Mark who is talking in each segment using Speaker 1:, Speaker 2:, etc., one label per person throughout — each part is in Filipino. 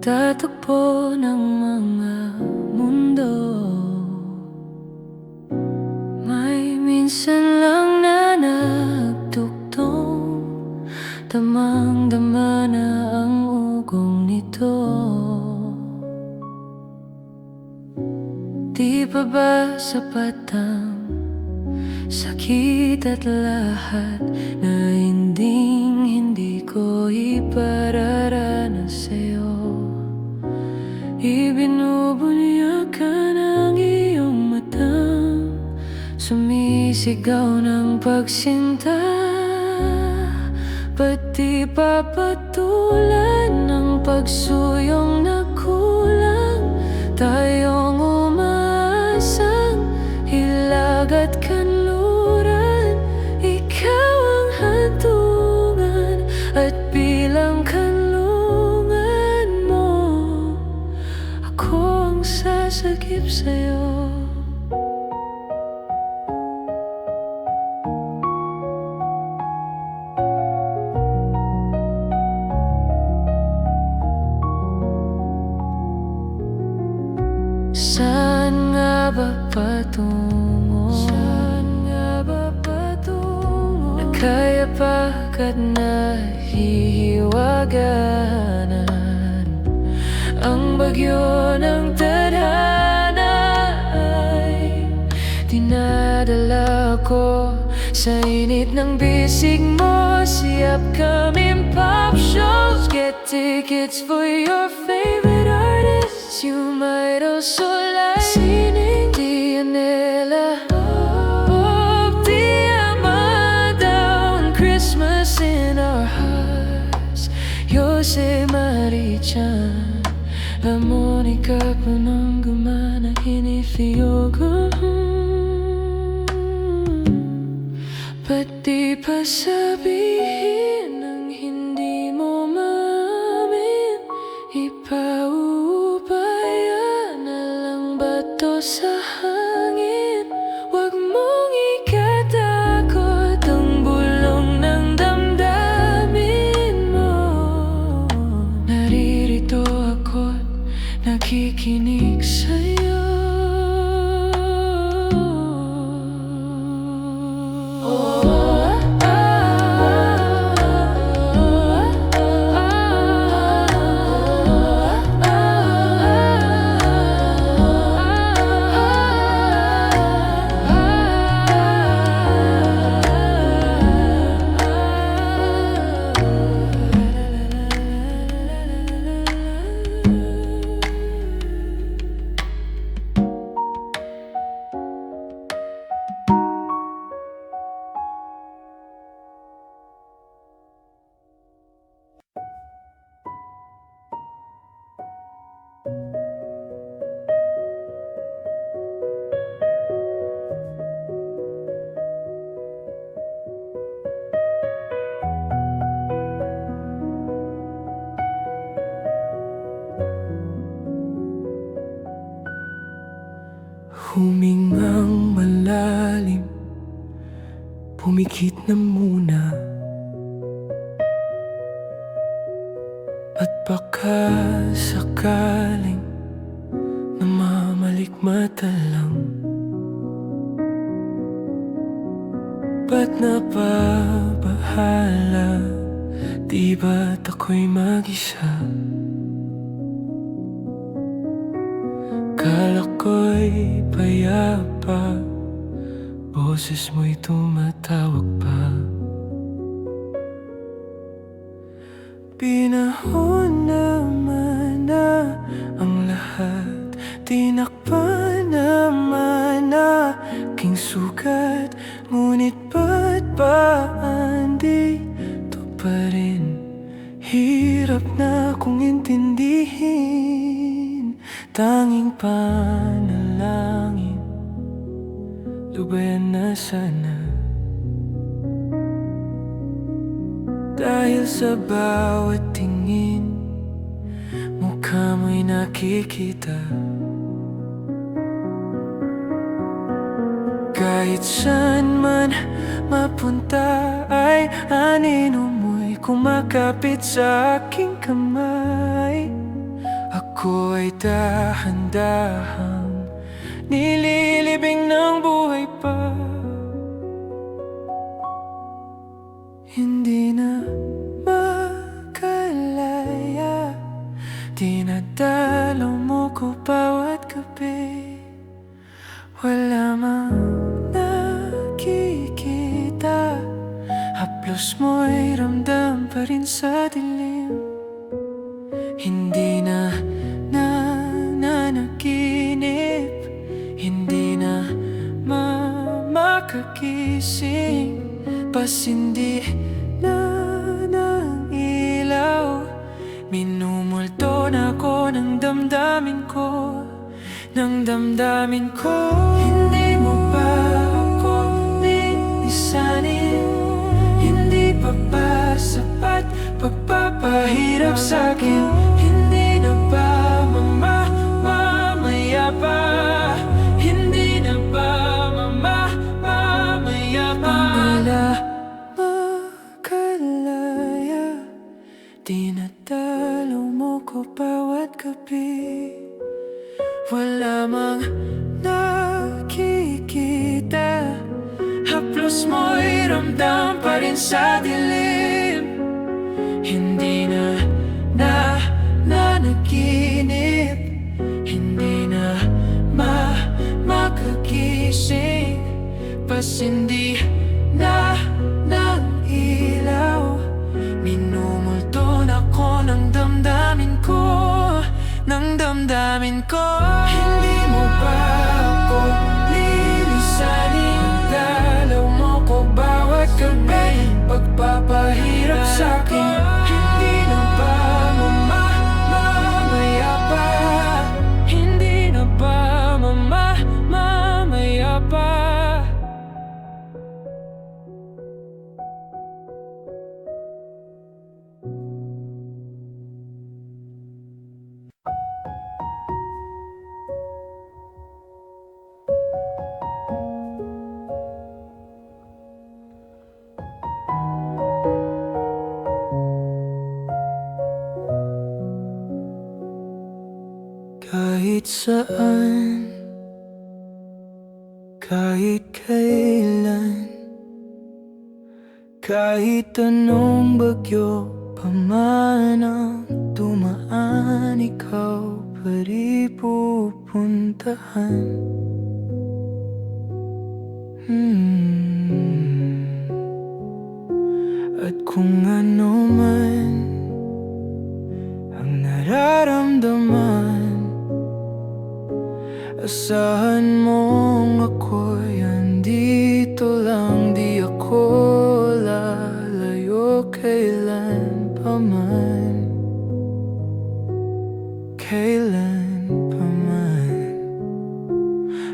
Speaker 1: Nagtatagpo ng mga mundo. May minsan lang na nagtuktong, damang-dama na ang ugong nito. Di pa ba sapat ang sakit at lahat na hindi ko ipararanas sa'yo? Ibinubunyak ka ng iyong matang sumisigaw ng pagsinta. Ba't di papatulan ng pagsuyong na kulang? Tayong umaasang hilag at kanluran. Ikaw ang hantungan at bilang kanlungan mo, ako ang sasagip sa'yo. Saan nga ba patungo? Saan nga ba patungo? Nakayapak at nahihiwaganan. Ang bagyo ng tadhana ay dinadala ko sa init ng bisig mo. Siyap kaming pop shows, get tickets for your favorite artists. You might also like Sining Dianela, Bob Diamanda, and Christmas in Our Hearts, Jose Marichan, La Monica Panangumana, Hinifiogo. Ba't di pa sabihin ang hindi mo maamin? Ipaubaya na lang ba to sa hangin? Huwag mong ikatakot ang bulong ng damdamin mo. Naririto ako't nakikinig sa'yo.
Speaker 2: Humingang malalim, pumikit na muna, at baka sakaling namamalikmata lang. Ba't napabahala? Di ba't ako'y mag-isa? Kala ko'y payapa, boses mo'y tumatawag pa. Pinahon naman na ang lahat, tinakpan naman na aking sugat. Ngunit ba't ba andito pa rin? Hirap na kong intindihin. Tanging panalangin, lubayan na sana. Dahil sa bawat tingin, mukha mo'y nakikita. Kahit saan man mapunta ay anino mo'y kumakapit sa aking kamay. Ako ay dahan-dahang nililibing ng buhay pa. Hindi na makalaya, dinadalaw mo ko bawat gabi. Wala mang nakikita, haplos mo'y ramdam pa rin sa dilim. Hindi na nananaginip, hindi na makagising. Pasindi na ng ilaw, minumulto na ako ng damdamin ko, ng damdamin ko. Hindi mo ba ako lilisanin? Hindi pa ba sapat pagpapahirap sa'kin? Hindi na ba mamaya pa? Hindi na ba mamaya pa? Wala makalaya, dinadalaw mo ko bawat gabi. Wala mang nakikita, haplos mo'y ramdam pa rin sa dilim. Hindi na nanaginip, hindi na makagising. Pasindi na ng ilaw, minumulto na ko ng damdamin ko, ng damdamin ko. Hindi mo ba ako lilisanin? Dalaw mo ko bawat gabi, pagpapahirap sa'kin. Hindi na ba mamaya pa? Hindi na ba mamaya pa? Kahit saan, kahit kailan, kahit anong bagyo pa man ang dumaan, ikaw pa rin pupuntahan. At kung ano man ang nararamdaman, asahan mong ako'y andito lang. Di ako lalayo kailan pa man, kailan pa man.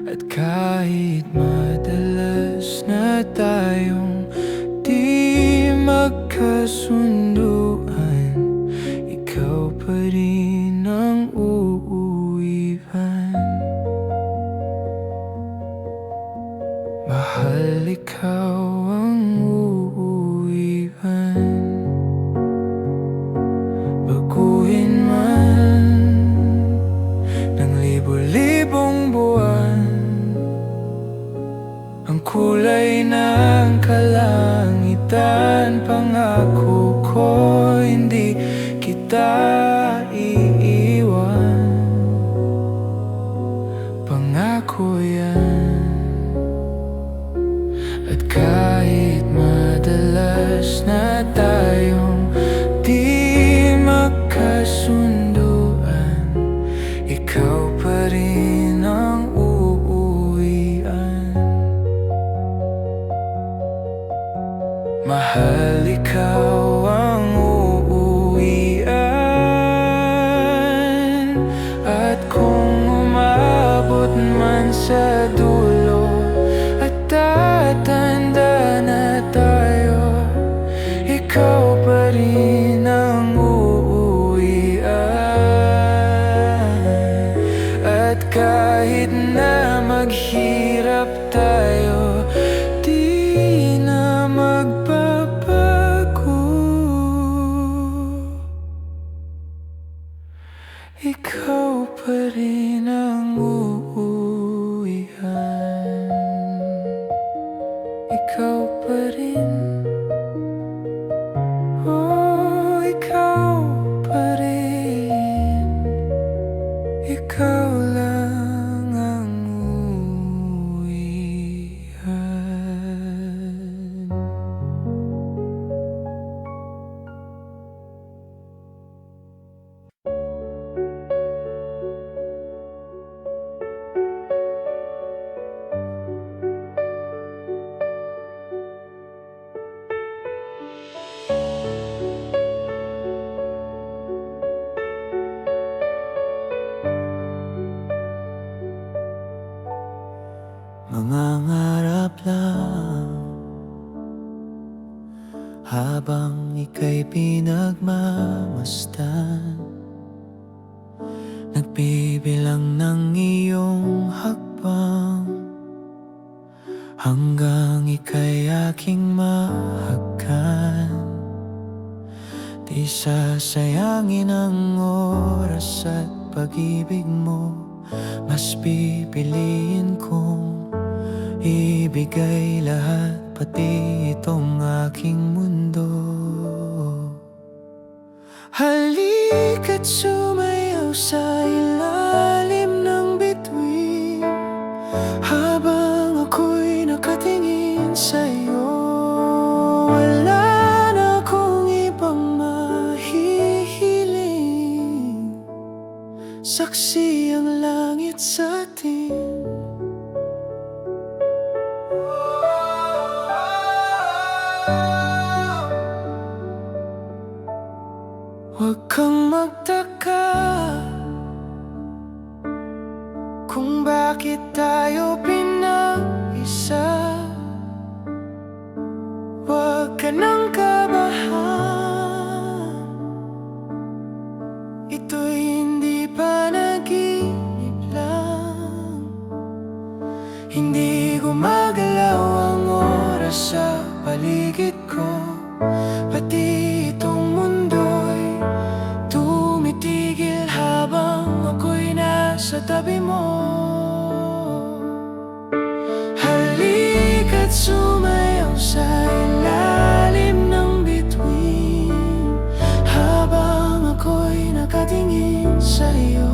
Speaker 2: At kahit madalas na tayong di magkasunduan, ikaw pa rin ang uuwihan. Mahal, ikaw ang uuwihan. Baguhin man ng libo-libong buwan ang kulay ng kalangitan, pangako ko hindi kita iiwan. Pangako yan. At kahit madalas na tayong di magkasunduan, ikaw pa rin ang uuwian. Mahal, ikaw ang uuwian. ikaw pa rin. Ikaw lang ang uwihan. Mangangarap lang habang ika'y pinagmamasdan, nagbibilang ng iyong hakbang hanggang ika'y aking mahagkan. Di sasayangin ang oras at pag-ibig mo, mas pipiliin kong ibigay lahat, pati itong aking mundo. Halika't sumayaw sa ilalim ng bituin, habang ako'y nakatingin sa'yo. Wala na akong ibang mahihiling, saksi ang langit sa atin. Huwag kang magtaka kung bakit tayo pinag-isa. Huwag ka nang kabahan, ito'y hindi panaginip lang. Hindi gumagalaw ang oras sa paligid ko, pati itong mundo'y tumitigil habang ako'y nasa tabi mo. Halika't sumayaw sa ilalim ng bituin, habang ako'y nakatingin sa'yo.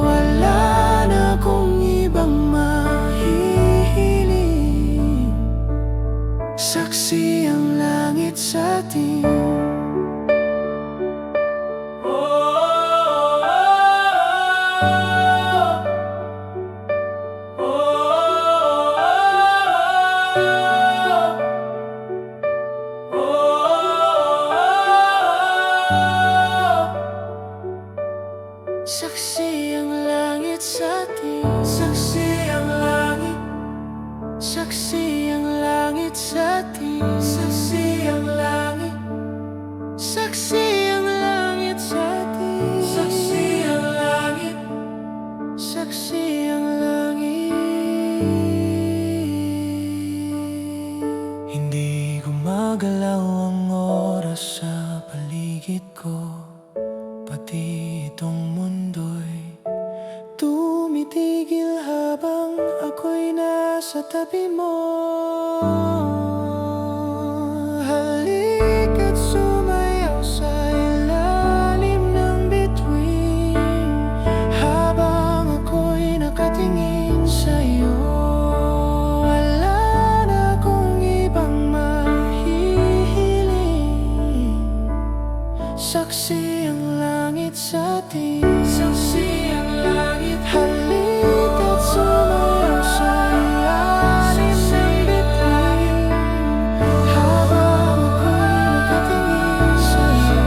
Speaker 2: Wala na akong ibang mahihiling, saksi ang langit sa atin. Saksi ang langit sa atin. Saksi ang langit. Saksi ang langit sa atin. Saksi ang langit. Saksi ang langit sa atin. Saksi ang langit. Saksi ang langit. Hindi gumagalaw ang oras sa paligid ko, pati itong mundo'y tumitigil habang ako'y nasa tabi mo. Halika't sumayaw sa ilalim ng bituin, habang ako'y nakatingin sa'yo. Wala na akong ibang mahihiling, saksi ang langit sa atin. Saksi ang langit. Halika't sumayaw sa ilalim ng bituin, habang ako'y nakatingin sa'yo.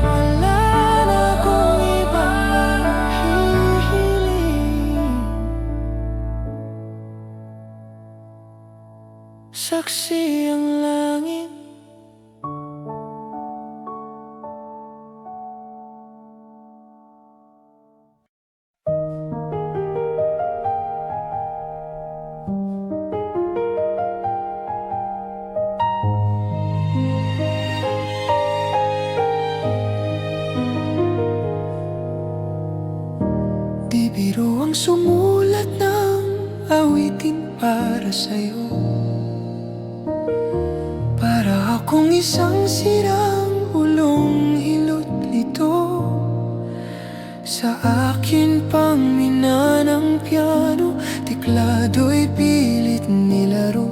Speaker 2: Wala na akong ibang mahihiling, saksi ang langit. Di biro ang sumulat ng awitin para sa'yo, para akong isang sirang sa akin pang mina ng piano, teklado'y pilit nilaro.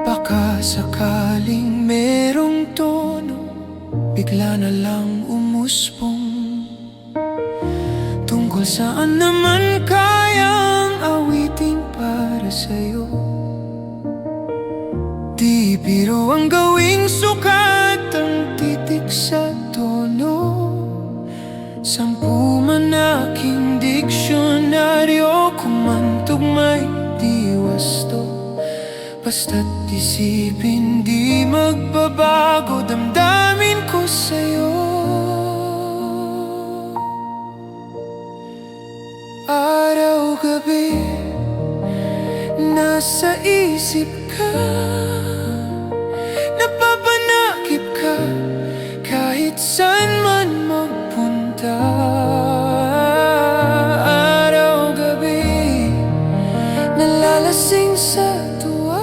Speaker 2: Baka sakaling merong tono, bigla na lang umusbong. Tungkol saan naman kayang awitin para sa'yo? Di biro ang gawing sukat ang titik sa tono. 10 man aking diksyonaryo, kumantog may di wasto. Basta't isipin di magbabago, damdamin ko sa'yo. Araw-gabi nasa isip ka, napapanakip ka kahit saan man magpunta. Araw-gabi nalalasing sa tuwa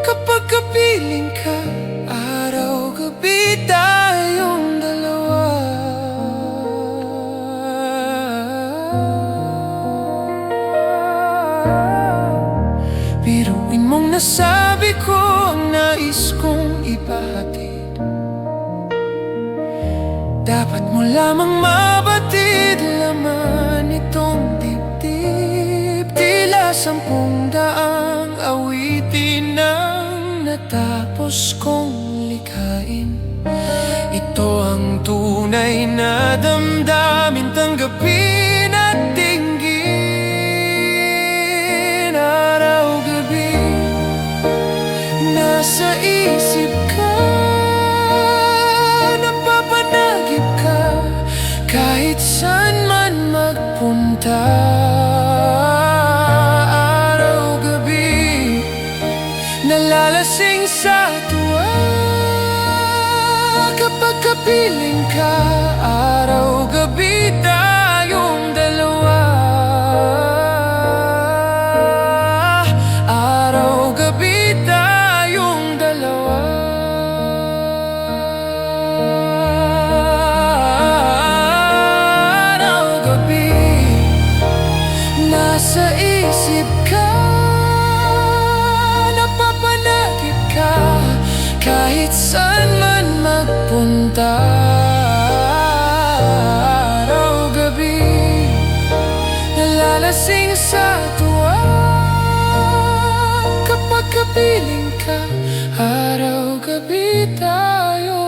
Speaker 2: kapag kapiling ka. Araw-gabi tayong dalawa. Biruin mong nasabi ko ang nais kong ipahatid. Dapat mo lamang mabatid laman itong dibdib. Tila 10 daang awitin ang natapos kong likhain. Ito ang tunay na damdamin, tanggapin at dinggin. Araw-gabi nasa isip ka, napapanagip ka kahit saan man magpunta. Araw-gabi nalalasing sa tuwa kapag kapiling ka. Araw-gabi tayong dalawa. Araw-gabi tayong dalawa. Araw-gabi nasa isip ka, napapanagip ka kahit saan man magpunta. Araw-gabi nalalasing sa tuwa kapag kapiling ka. Araw-gabi tayong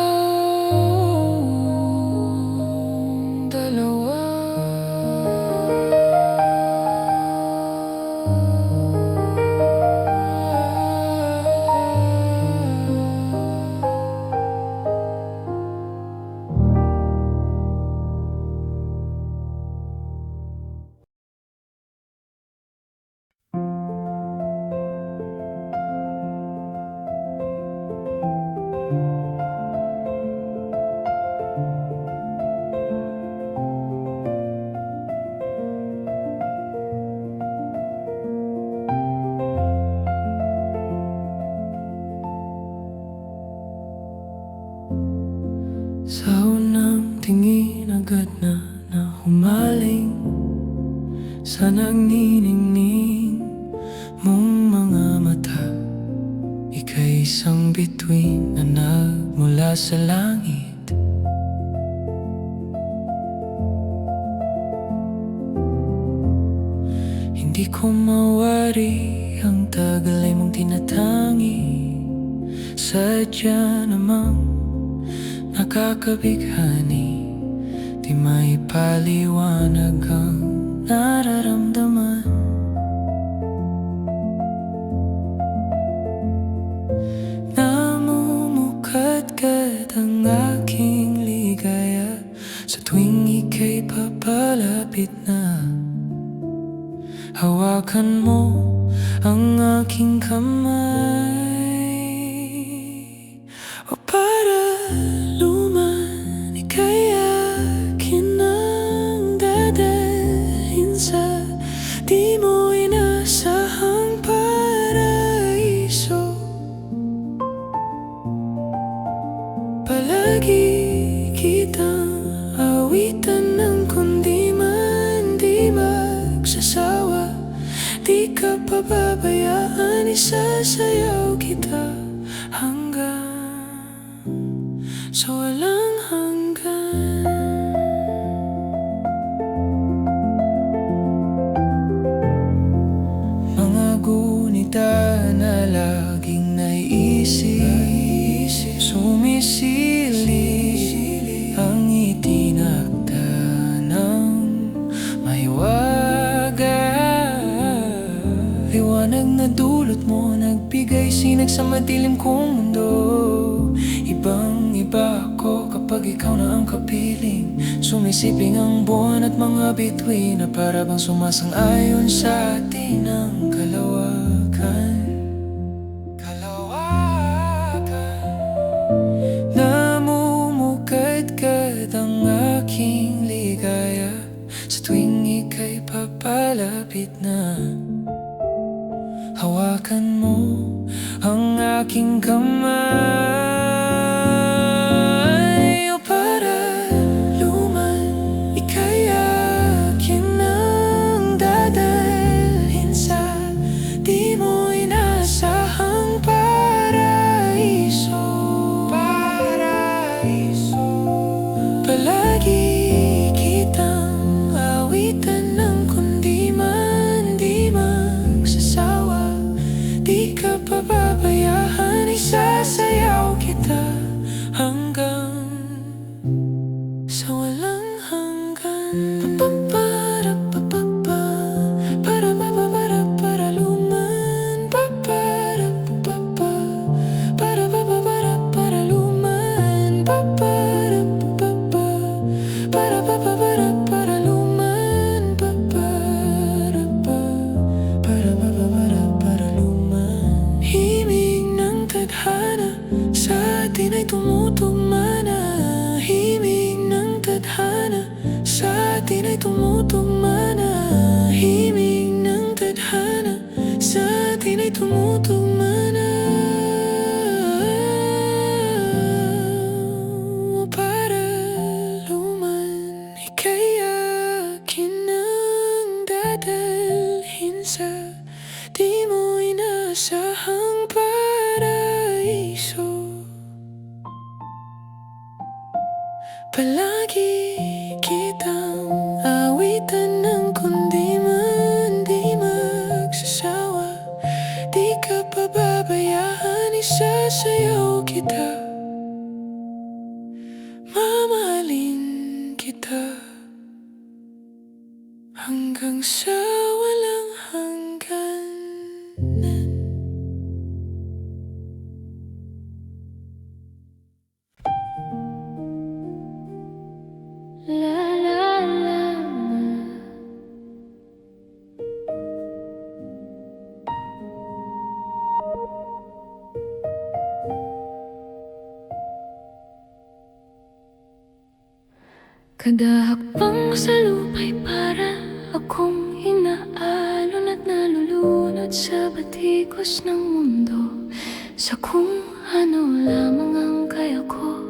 Speaker 2: dalawa. Sa unang tingin agad na humaling sa nagniningning mong mga mata. Ika'y isang bituin na nagmula sa langit. Hindi ko mawari ang tagal ay mong tinatangi. Sadya namang nakakabighani, di may paliwanag ang nararamdaman. Namumukadkad ang aking ligaya sa tuwing ika'y papalapit na. Hawakan mo ang aking kamay, o para luman ika'y akin ang dadalhin sa di mo inasahang paraiso. Palagi kitang awitan isasayaw kita hanggang sa walang hanggan. Mga gunita na laging naiisip, sumisili ang itinakda ng mahiwaga. Liwanag na dulot mo, nagbigay sinag sa madilim kong mundo. Ibang iba ako kapag ikaw na ang kapiling. Sumisiping ang buwan at mga bituin na para bang sumasang-ayon sa atin ang kalawakan. Namumukadkad ang aking ligaya sa tuwing ika'y papalapit na. Hawakan mo ang aking kamay, o para luman, ika'y akin ang dadalhin sa di mo inasahang paraiso. Palagi kitang awitan ng kundi man di magsasawa. Di ka pababayaan, isasayaw kita hanggang sa walang hanggan. Para luman. Para luman. Para luman. Himig ng tadhana sa atin ay tumutugma na. Himig ng tadhana sa atin ay tumutugma na. Himig ng tadhana sa atin ay tumutugma na. O para luman, ika'y akin ang dadalhin sa di mo inasahang paraiso. Palagi kitang awitan ng kundi man di magsasawa. Di ka pababayaan, isasayaw kita, mamahalin kita hanggang sa walang hanggan.
Speaker 1: La la la. Kada hakbang sa lupa'y para akong inaalon at nalulunod sa batikos ng mundo, sa kung ano lamang ang kaya ko.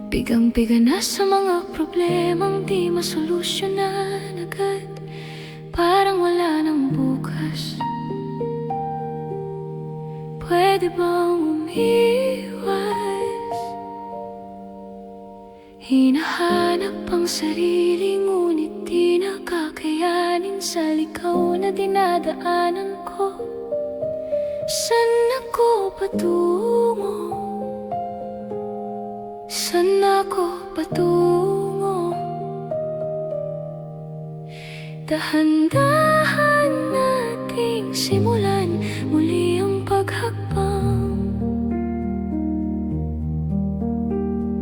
Speaker 1: Bigang-biga na sa mga problemang di masolusyonan agad, parang wala nang bukas. Pwede bang umiwas? Hinahanap ang sarili ngunit di nakakayanin sa ligaw na dinadaanan ko. Saan ako patungo? Saan ako patungo? Dahan-dahan nating simulan muli ang paghakbang.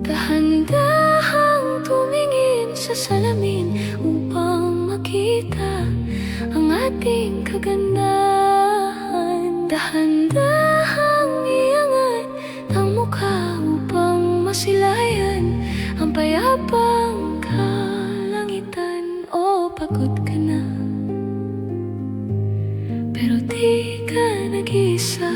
Speaker 1: Dahan-dahang tumingin sa salamin upang makita ang ating kagandahan. Dahan-dahang iangat ang mukha upang masilayan ang payapang kalangitan. O pagod ka na, pero di ka nag-isa,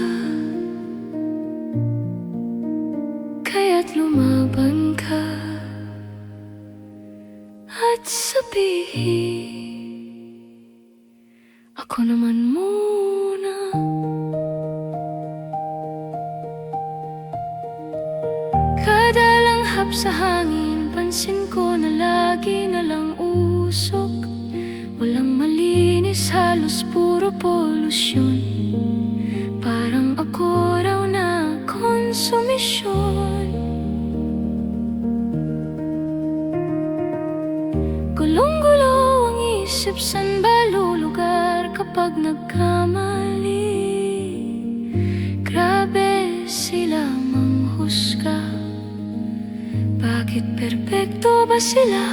Speaker 1: kaya't lumaban ka at sabihin, ako naman muna. ihap sa hangin. Pansin ko na lagi na lang usok. Walang malinis, halos puro polusyon. Parang ako raw na konsumisyon. Gulong-gulo ang isip, san ba lulugar kapag nagkamali? Grabe sila manghusga. Bakit perpekto ba sila?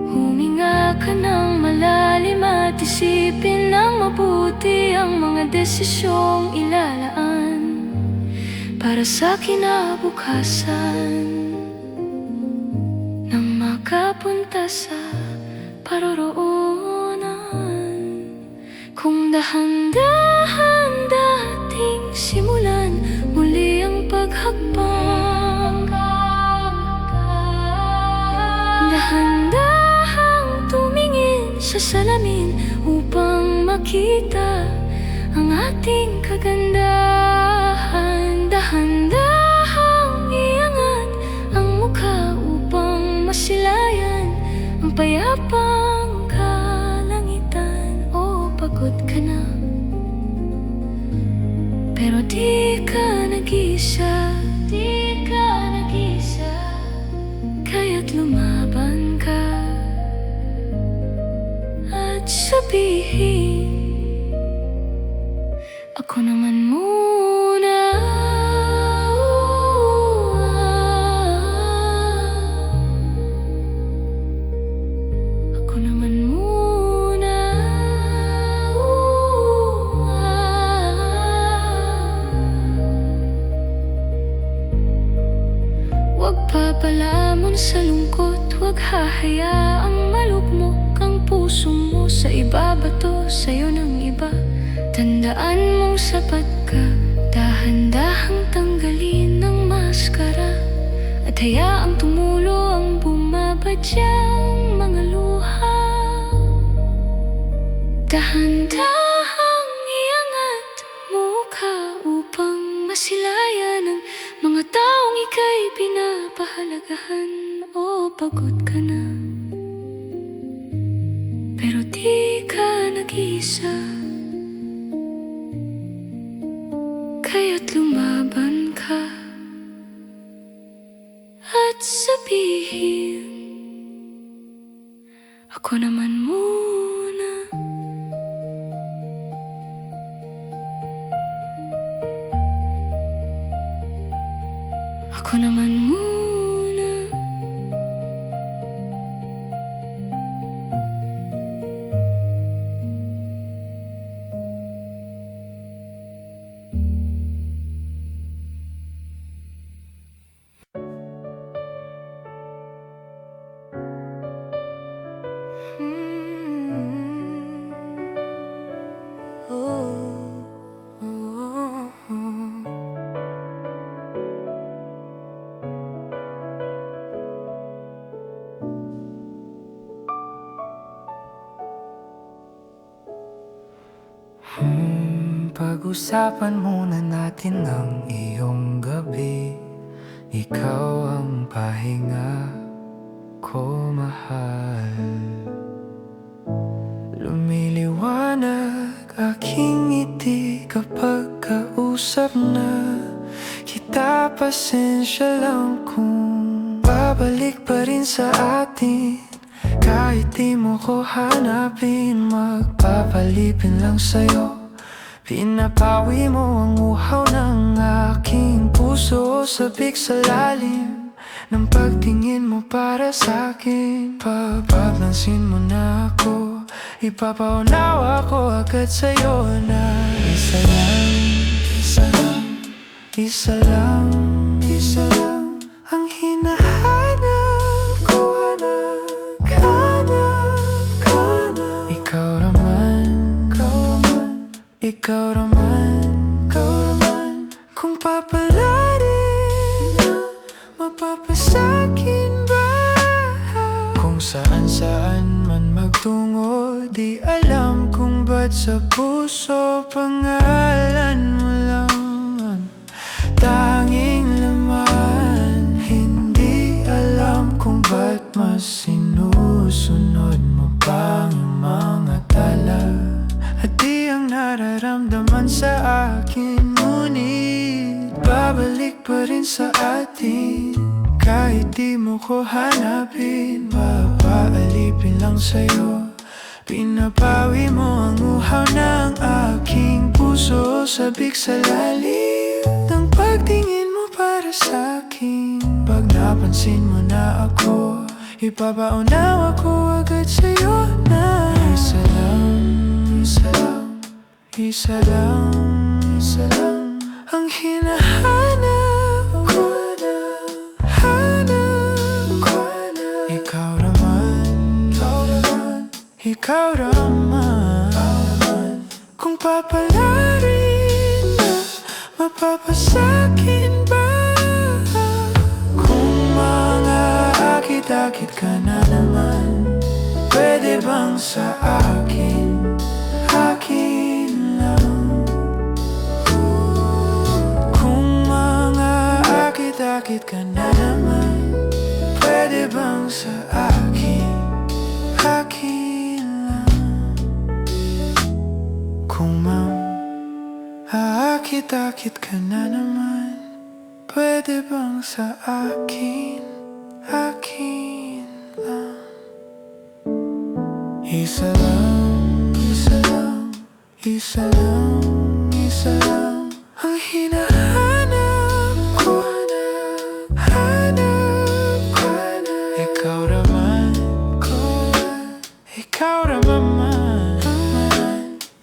Speaker 1: Huminga ka ng malalim at isipin ng mabuti ang mga desisyong ilalaan para sa kinabukasan. Nang makapunta sa paroroonan, kung dahan-dahan dating simulan muli ang paghakbang, dahan-dahang tumingin sa salamin upang makita ang ating kagandahan, dahan-dahang iangat ang mukha upang masilayan ang payapang kalangitan. O pagod ka na, pero di ka nag-isa, di ka nag-isa. Kaya't lumaban ka at sabihin, ako naman muna. Ako naman muna. Huwag papalamon sa lungkot, huwag hahayaang malugmok ang puso mo sa ibabato sa'yo ng iba. Tandaan mong sapat ka, dahan-dahang tanggalin ng maskara at hayaang tumulo ang bumabadyang mga luha. Dahan-dahang iangat mukha upang masilayan ang mga taong ika'y pinapahalagahan. O pagod ka na, pero di ka nag-isa. Kaya't lumaban ka at sabihin, ako naman muna. Ako naman muna.
Speaker 2: Pag-usapan muna natin ang iyong gabi. Ikaw ang pahinga ko, mahal. Lumiliwanag aking ngiti kapag kausap na kita. Pasensya lang kung babalik pa rin sa atin. Kahit di mo ko hanapin, magpapalipin lang sa'yo. Pinapawi mo ang uhaw ng aking puso, sabik sa lalim ng pagtingin mo para sa'kin. Papaglansin mo na ako, ipapaunawa ko agad sa'yo na isa lang, isa lang, isa lang, isa lang ang hinahanap ko. Hanap, hanap, hanap. Ikaw naman, ikaw naman, ikaw naman. Kung papalarin na mapapasakin ba? Kung saan-saan man magtungo, di alam kung ba't sa puso pangalan mo lang. babalik pa rin sa atin. Kahit di mo ko hanapin, mapaalipin lang sa'yo. Pinapawi mo ang uhaw ng aking puso. Sabik sa lalim ng pagtingin mo para sa'kin. Pag napansin mo na ako, ipapaunawa ko agad sa'yo na isa lang, isa lang, isa lang, isa lang ang hinahanap ko na, hanap ko na. Ikaw naman, ikaw naman, ikaw naman. Kung papalarin na, mapapasakin ba? Kung mga akit-akit ka na naman, pwede bang sa akin, akin lang? Kung mga akit-akit ka na naman, pwede bang sa akin, akin lang? Kung aakit-akit ka na naman, pwede bang sa akin, akin lang? Isa lang, isa lang, isa lang, isa lang ang hinahanap ko na, hanap ko na. Ikaw naman, ikaw naman.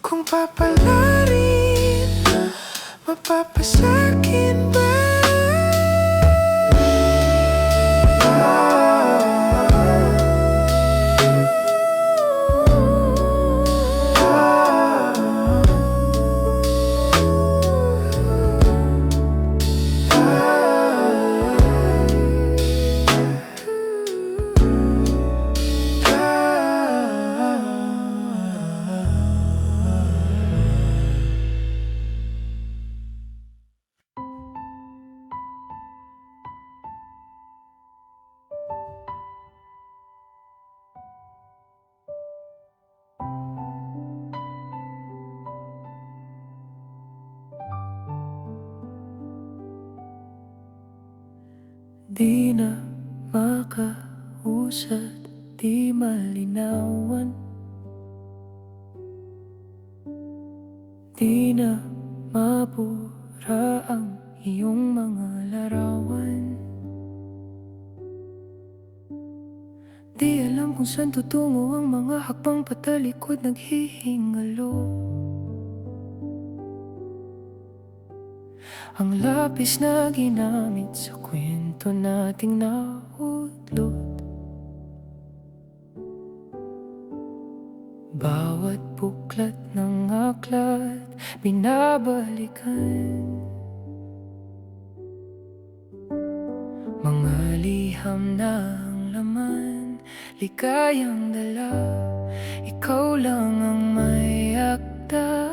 Speaker 2: Kung papalarin na, mapapasakin ba? Di na makausad, di malinawan, di na mabura ang iyong mga larawan. Di alam kung saan tutungo ang mga hakbang patalikod, naghihingalo. Ang lapis na ginamit sa kwento nating naudlot. Bawat buklat ng aklat binabalikan. Mga liham na ang laman, ligayang dala. Ikaw lang ang may akda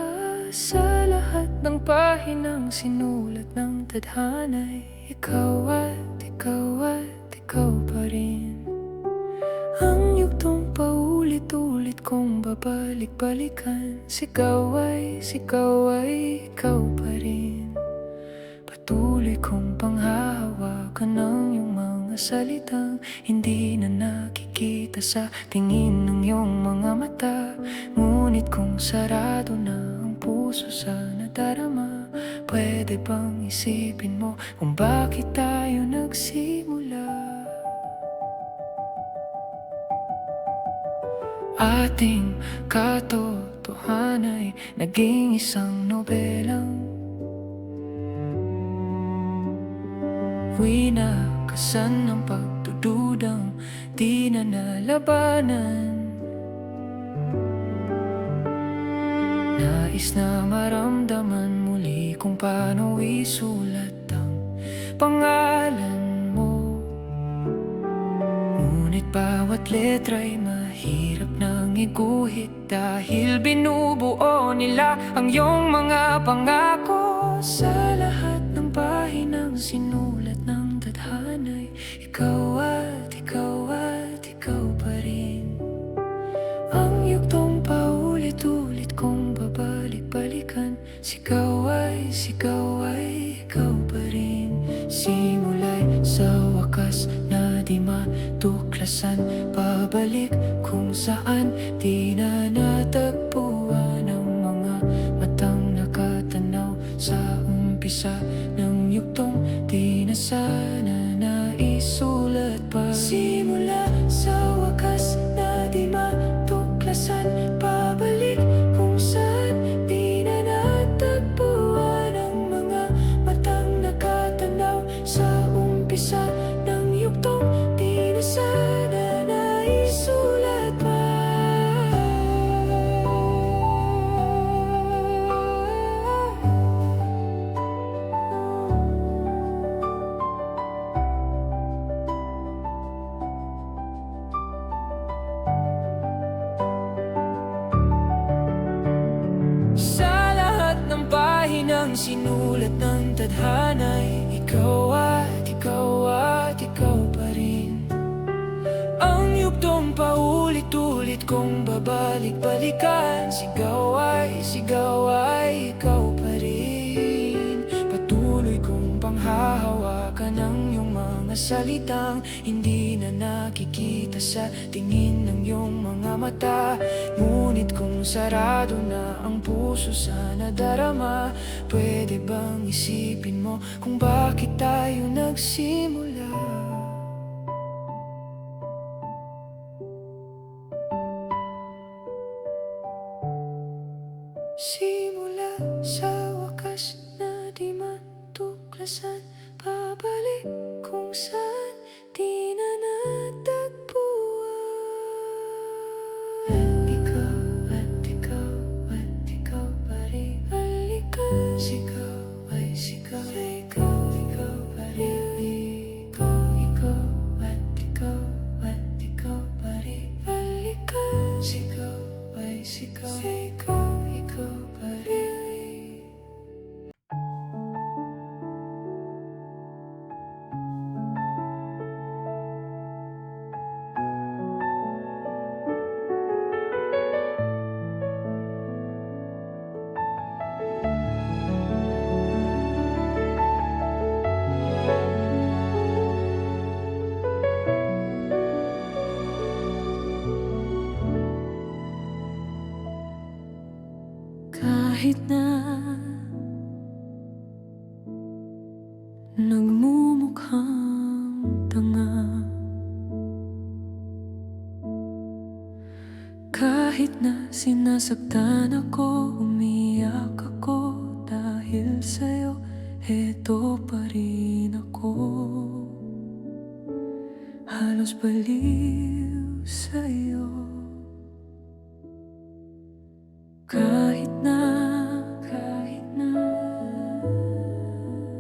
Speaker 2: sa lahat ng pahinang sinulat ng tadhana'y ikaw at ikaw at ikaw pa rin. Ang yugtong paulit-ulit kong babalik-balikan. Sigaw ay ikaw pa rin. Patuloy kong panghahawakan ng iyong mga salitang hindi na nakikita sa tingin ng iyong mga mata. Ngunit kung sarado na ang puso sa nadarama, pwede bang isipin mo kung bakit tayo nagsimula? Ating katotohanan ay naging isang nobelang winakasan ng pagdududang di na nalabanan. Nais na maramdaman muli kung paano isulat ang pangalan mo. Ngunit bawat letra'y mahirap nang iguhit dahil binubuo nila ang iyong mga pangako. Sa lahat ng pahinang sinulat ng tadhana'y ikaw at ikaw at ikaw pa rin. Ang yugtong paulit-ulit kong babalik-balikan. Sigaw ay ikaw pa rin. umpisa ng yugtong di na sana naisulat pa. Simula sa wakas na di matuklasan, pabalik kung saan di na natagpuan ang mga matang nakatanaw sa umpisa ng yugtong di na sana naisulat pa. Sa lahat ng pahinang sinulat ng tadhana'y ikaw at ikaw at ikaw pa rin. Ang yugtong paulit-ulit kong babalik-balikan, sigaw ay ikaw pa rin. Patuloy kong panghahawakan ang iyong mga salitang hindi na nakikita sa tingin ng iyong mga mata. Ngunit kung sarado na ang puso sa nadarama, pwede bang isipin mo kung bakit tayo nagsimula? Simula sa wakas na di matuklasan, pabalik kung saan di na natagpuan. Ikaw at ikaw at ikaw pa rin. Balikan, sigaw ay sigaw, ikaw, ikaw pa rin. Ikaw at ikaw at ikaw pa rin. Balikan, sigaw ay sigaw, ikaw, ikaw pa rin. Kahit na nagmumukhang tanga, kahit na sinasaktan ako, umiyak ako dahil sa'yo, eto pa rin ako. Halos baliw sa'yo. Kahit na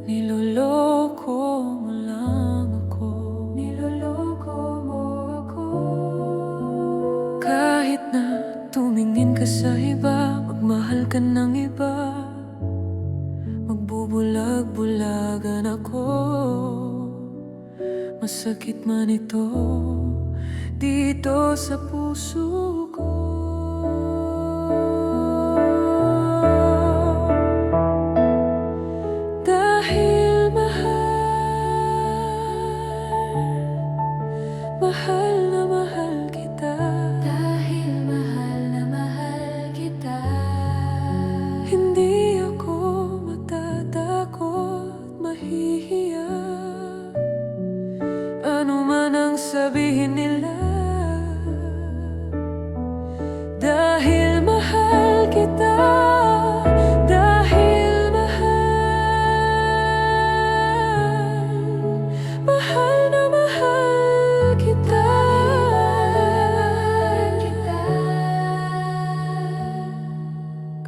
Speaker 2: niloloko mo lang ako, niloloko mo ako. Kahit na tumingin ka sa iba, magmahal ka ng iba, magbubulag-bulagan ako. Masakit man ito dito sa puso ko. Mahal na mahal kita. Dahil mahal na mahal kita. Hindi ako matatakot, mahihiya. Ano man ang sabihin nila, dahil mahal kita. Dahil mahal na mahal kita.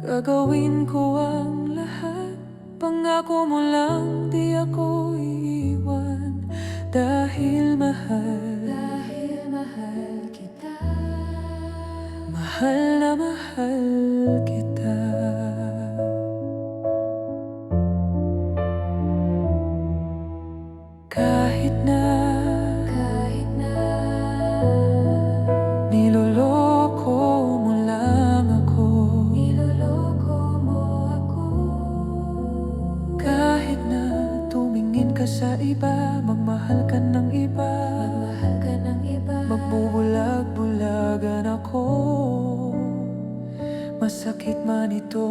Speaker 2: Gagawin ko ang lahat, pangako mo lang di ako iiwan. Dahil mahal kita. Mahal na mahal kita. Kahit na niloloko mo lang ako, niloloko mo ako. Kahit na tumingin ka sa iba, magmahal ka ng iba, magbubulag-bulagan ako. Masakit man ito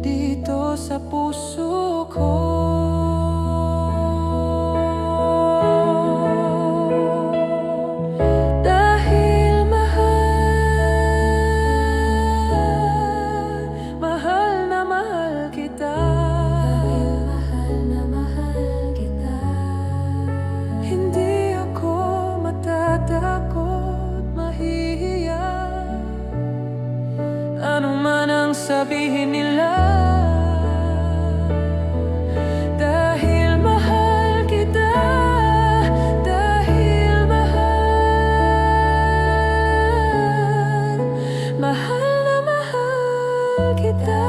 Speaker 2: dito sa puso ko. Dahil mahal, mahal na mahal kita.
Speaker 1: Dahil mahal na mahal kita.
Speaker 2: Hindi ako matatakot, mahihiya, ano man ang sabihin nila. Dahil mahal kita, dahil mahal, mahal na mahal kita.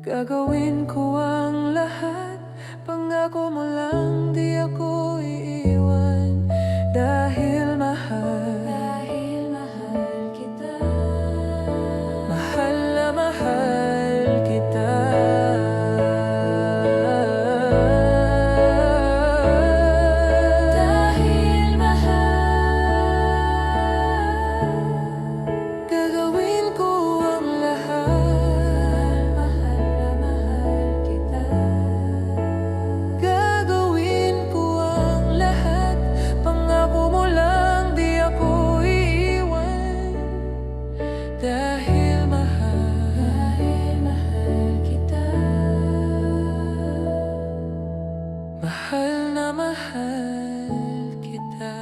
Speaker 2: Gagawin ko ang lahat, pangako mo lang di ako iiwan. Dahil mahal,
Speaker 1: Dahil mahal kita.
Speaker 2: mahal na mahal kita.
Speaker 1: Dahil mahal,
Speaker 2: Gagawin ko ang lahat,
Speaker 1: mahal na mahal kita.
Speaker 2: gagawin ko ang lahat, pangako mo lang di ako iiwan. Dahil mahal,
Speaker 1: Dahil mahal kita.
Speaker 2: mahal na mahal kita.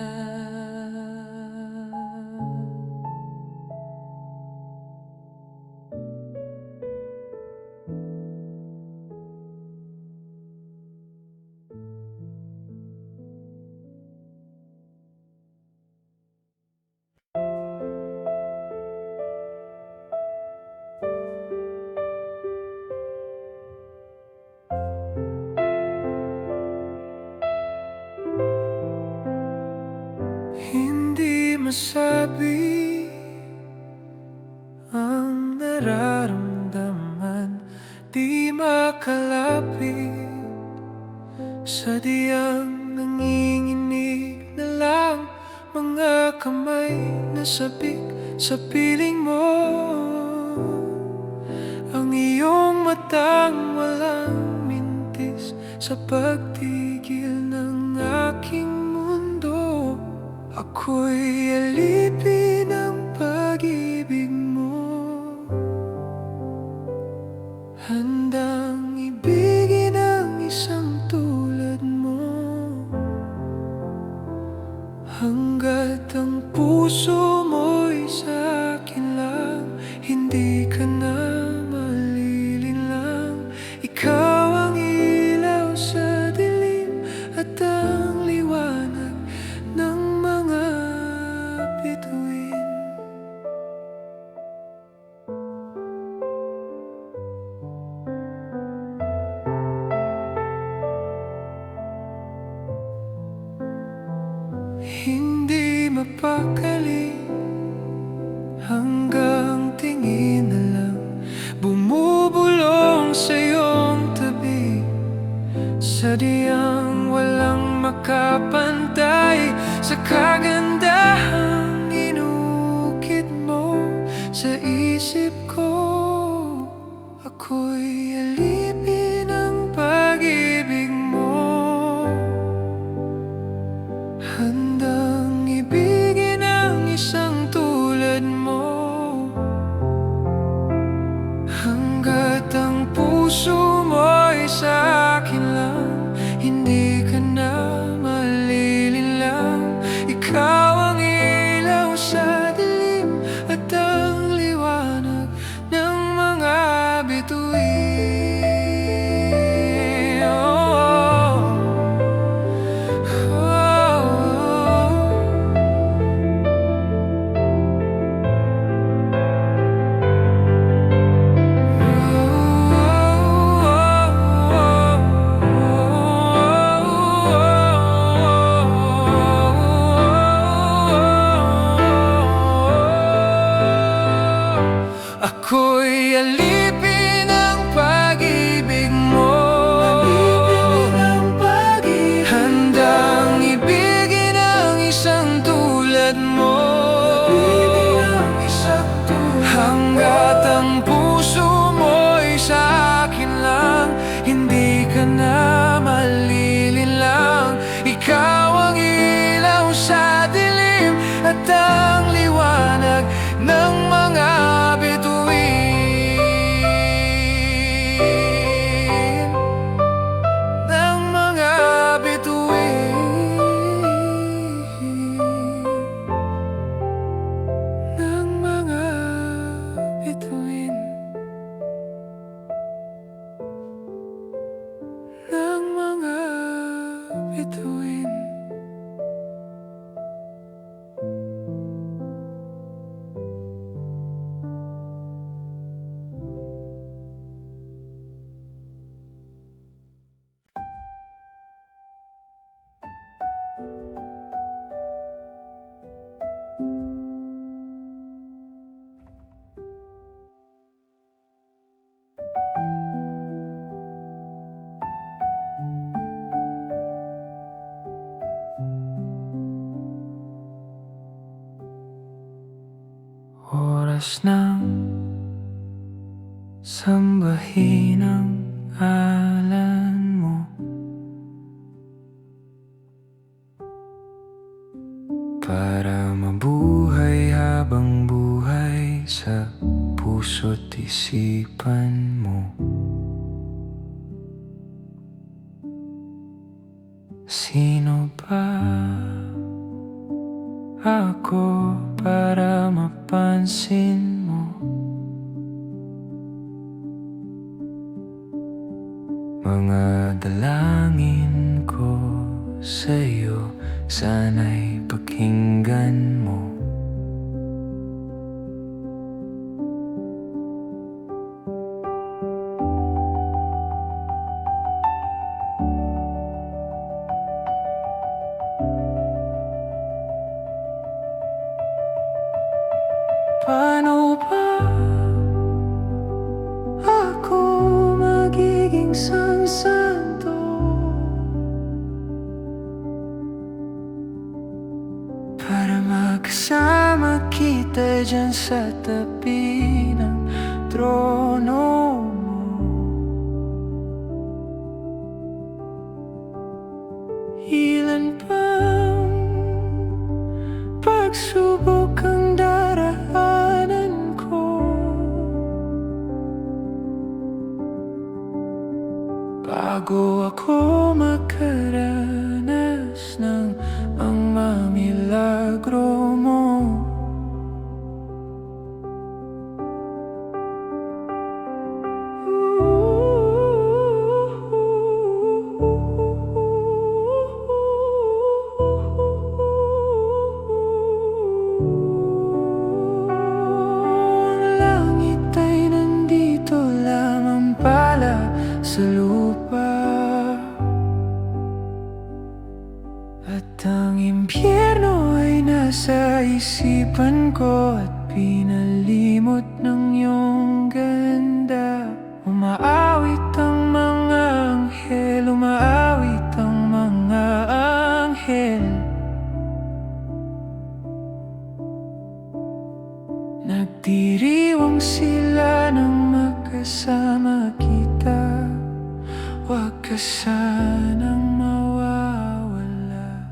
Speaker 2: Hindi masabi ang nararamdaman, di makalapit, sadyang nanginginig na lang mga kamay na sabik sa piling mo. Ang iyong matang walang mintis sa pagtigil ng aking mundo. Ako'y alipin ng pag-ibig mo, handang ibigin ang isang tulad mo. Hanggat ang puso mo'y sa'kin lang, hindi ka na malilinlang. Ikaw ang ilaw sa dilim at ang liwanag ng mga bituin. Hindi mapakali, hanggang tingin na lang bumubulong sa iyong tabi. Sadyang walang makapantay sa kagandahang inukit mo sa isip ko. Ako'y alipin ng pag-ibig mo, handang ibigin ang isang tulad mo. Hanggat ang puso mo'y sa'kin lang, hindi ka na malilinlang. Ikaw ang ilaw sa dilim at ang liwanag ng mga bituin. Ako'y alipin ng pag-ibig mo, handang ibigin ang isang tulad mo. Nais nang sambahin ang ngalan mo. Para mabuhay habang buhay sa puso't isipan mo. Sino ba ako para mapansin mo? Mga dalangin ko sa'yo, sana'y pakinggan mo. Paano ba ako magiging santo para makasama kita dyan sa tabi ng trono mo? Ilan bang pagsubok ang daraanan ko bago ako makaranas ng mga milagro mo? Sa lupa at ang impyerno ay nasa isipan ko at pinalimot ng iyong ganda. Umaawit ang mga anghel, umaawit ang mga anghel. Nagdiriwang sila nang magkasama kita. Huwag ka sanang mawawala.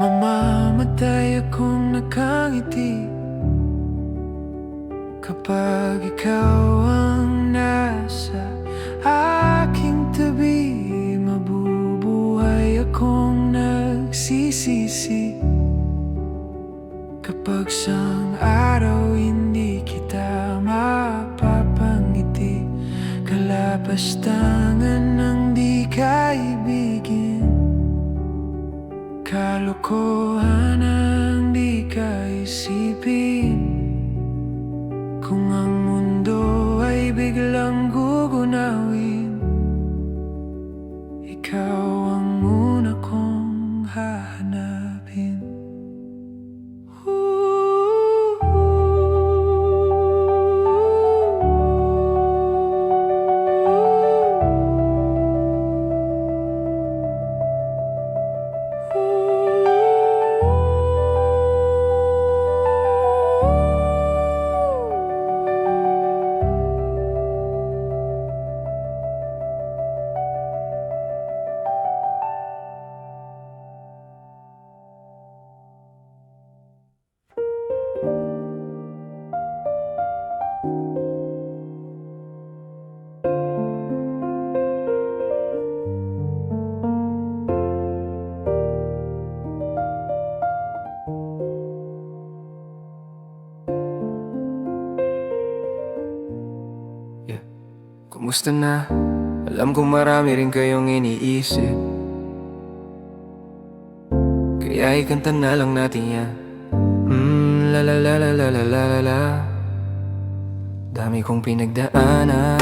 Speaker 2: Mamamatay akong nakangiti kapag ikaw ang nasa aking tabi. Mabubuhay akong nagsisisi kapag sang araw hindi kita mapapangiti. Kalapastangan ng di kaibigin, kalokohan ang di kaisipin. Kung ang mundo ay biglang gugunawin, ikaw ang una kong hahanapin. Kumusta na? Alam kong marami rin kayong iniisip, kaya ikanta na lang natin yan. La la la la la la la la. Dami kong pinagdaanan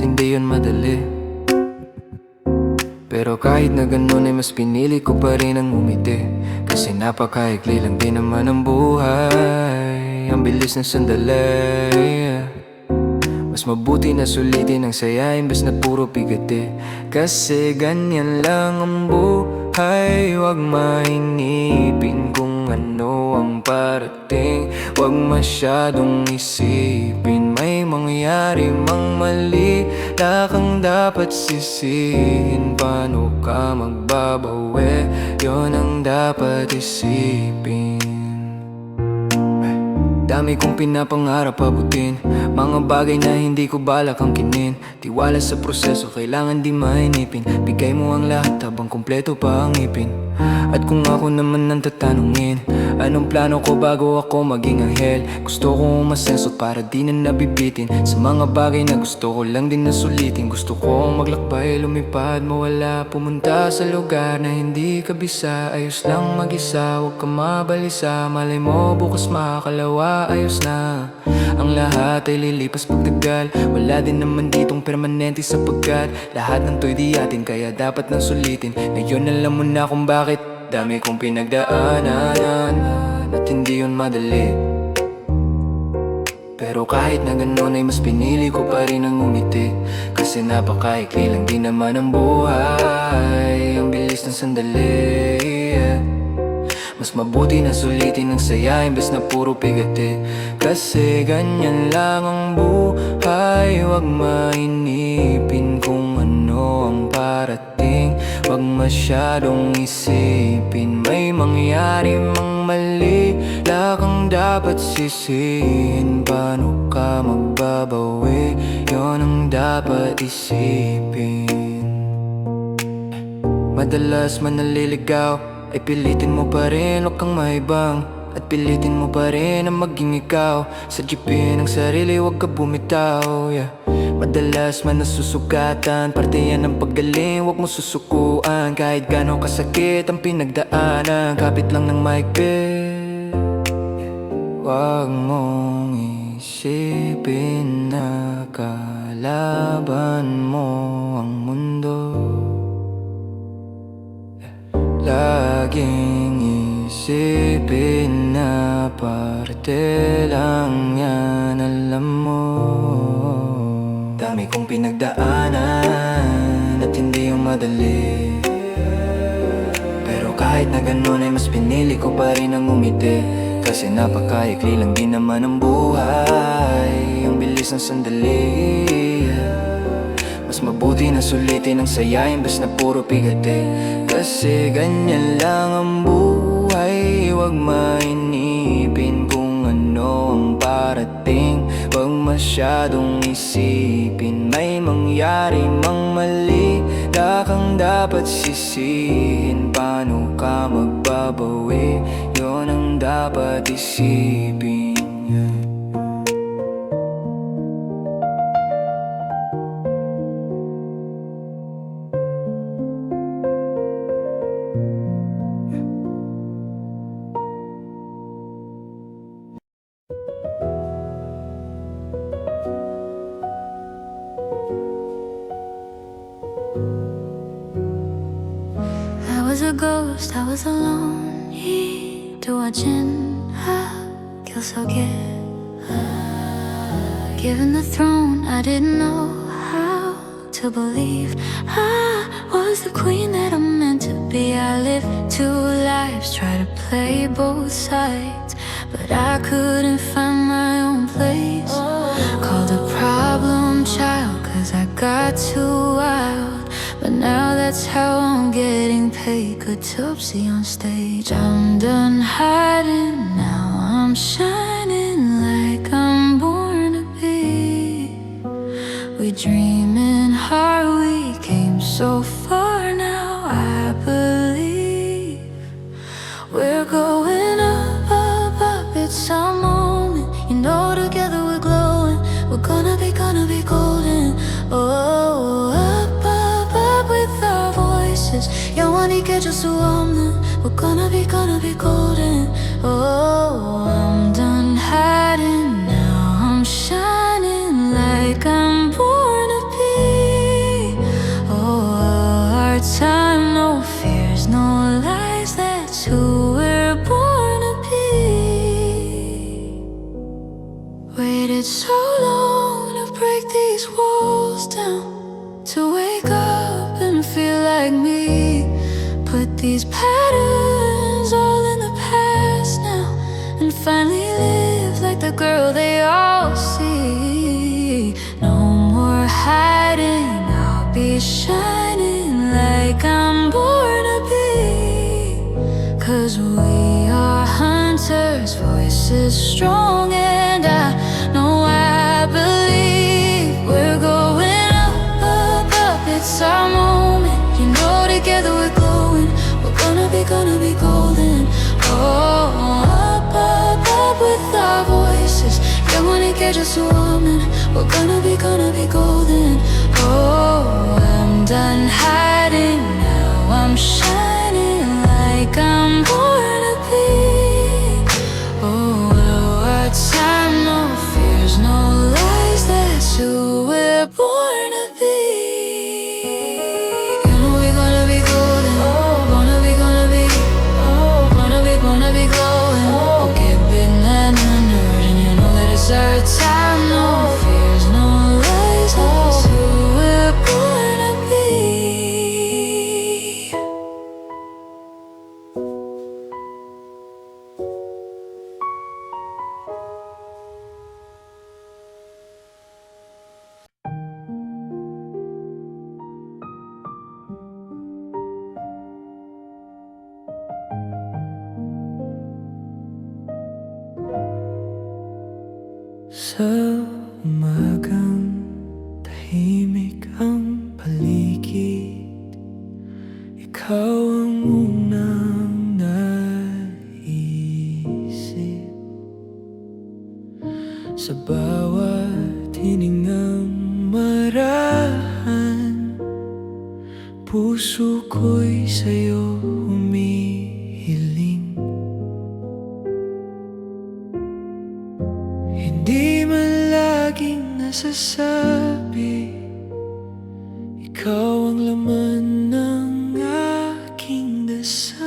Speaker 2: Hindi yun madali, pero kahit na ganun ay mas pinili ko pa rin ang umiti. Kasi napakaikli lang din naman ang buhay. Ang bilis ng sandali, mas mabuti na sulitin ang saya imbes na puro bigati. Kasi ganyan lang ang buhay. Huwag mainipin kung ano ang parating. Huwag masyadong isipin may mangyari mang mali. Wala kang dapat sisihin. Paano ka magbabawi? Yun ang dapat isipin. Dami kong pinapangarap abutin, mga bagay na hindi ko balak angkinin. Tiwala sa proseso, kailangan di mainipin. Bigay mo ang lahat habang kumpleto pa ang ipin. At kung ako naman ang tatanungin, anong plano ko bago ako maging anghel? Gusto ko umasenso para di na nabibitin sa mga bagay na gusto ko lang din na sulitin. Gusto ko maglakbay, lumipad, mawala, pumunta sa lugar na hindi kabisa. Ayos lang mag-isa, huwag ka mabalisa. Malay mo bukas makakalawa, ayos na. Ang lahat ay lilipas pagtagal. Wala din naman ditong permanente sapagkat lahat ng to'y di atin, kaya dapat nang sulitin. Ngayon alam mo na kung bakit dami kong pinagdaanan at hindi yun madali. Pero kahit na ganun ay mas pinili ko pa rin ang umiti. Kasi napakaikli lang din naman ang buhay. Ang bilis ng sandali, mas mabuti na sulitin ang saya imbes na puro bigati. Kasi ganyan lang ang buhay. Huwag mainipin kung ano ang parating. Huwag masyadong isipin may mangyari mang mali. Wala kang dapat sisihin. Paano ka magbabawi? Yun ang dapat isipin. Madalas man naliligaw ay pilitin mo pa rin, huwag kang maibang. At pilitin mo pa rin na maging ikaw. Sa jeepin ang sarili, huwag ka bumitaw, yeah. Madalas man nasusugatan, parte yan ng paggaling, huwag mo susukuan. Kahit gano'ng kasakit ang pinagdaanan, kapit lang ng maigpit. Huwag mong isipin na kalaban mo ang mundo. Laging isipin na parte lang yan, alam mo. Dami kong pinagdaanan at hindi yung madali. Pero kahit na ganun ay mas pinili ko pa rin ang umiti. Kasi napakaikli lang din naman ang buhay. Ang bilis ng sandali, mas mabuti na sulitin ang saya imbes na puro bigati. Kasi ganyan lang ang buhay. Huwag mainipin kung ano ang parating. Huwag masyadong isipin may mangyari mang mali. Wala kang dapat sisihin. Paano ka magbabawi? Yun ang dapat isipin.
Speaker 1: I was a ghost, I was alone. 이루어진 학교석에 given the throne, I didn't know how to believe I was the queen that I'm meant to be. I lived two lives, tried to play both sides, but I couldn't find my own place. Called a problem child, cause I got too wild. But now that's how I'm getting paid. Good Topsy on stage. I'm done hiding, now I'm shining like I'm born to be. We dream in heart, we came so far. Now I believe we're going up, up, up. It's our moment, you know, together we're glowing. We're gonna be golden. Oh, up, up, up with our voices. 영원히 수 없는 we're gonna be golden. Oh, I'm done hiding now. I'm shining like I'm born to be. these patterns all in the past now, and finally live like the girl they all see. No more hiding, I'll be shining like I'm born to be. 'Cause we are hunters, voices strong, and I know I believe we're going up, up, up. It's our moment, you know, together we're glowing. We're gonna be golden. Oh, up, up, up with our voices. Yeah, wanna get just a woman. We're gonna be golden. Oh, I'm done hiding, now I'm shining like I'm born to be. Oh, our time, no fears, no lies, that's who we're born to be. You know we're gonna be golden, gonna be glowing. Oh, keeping that energy, and you know that it's our time, no fears, no lies, that's who we're born to be.
Speaker 2: Sa umagang tahimik ang paligid, ikaw ang unang naisip. Sa bawat hiningang marahan, puso ko'y sa'yo humihiling. Hindi man laging nasasabi, ikaw ang laman ng aking dasal.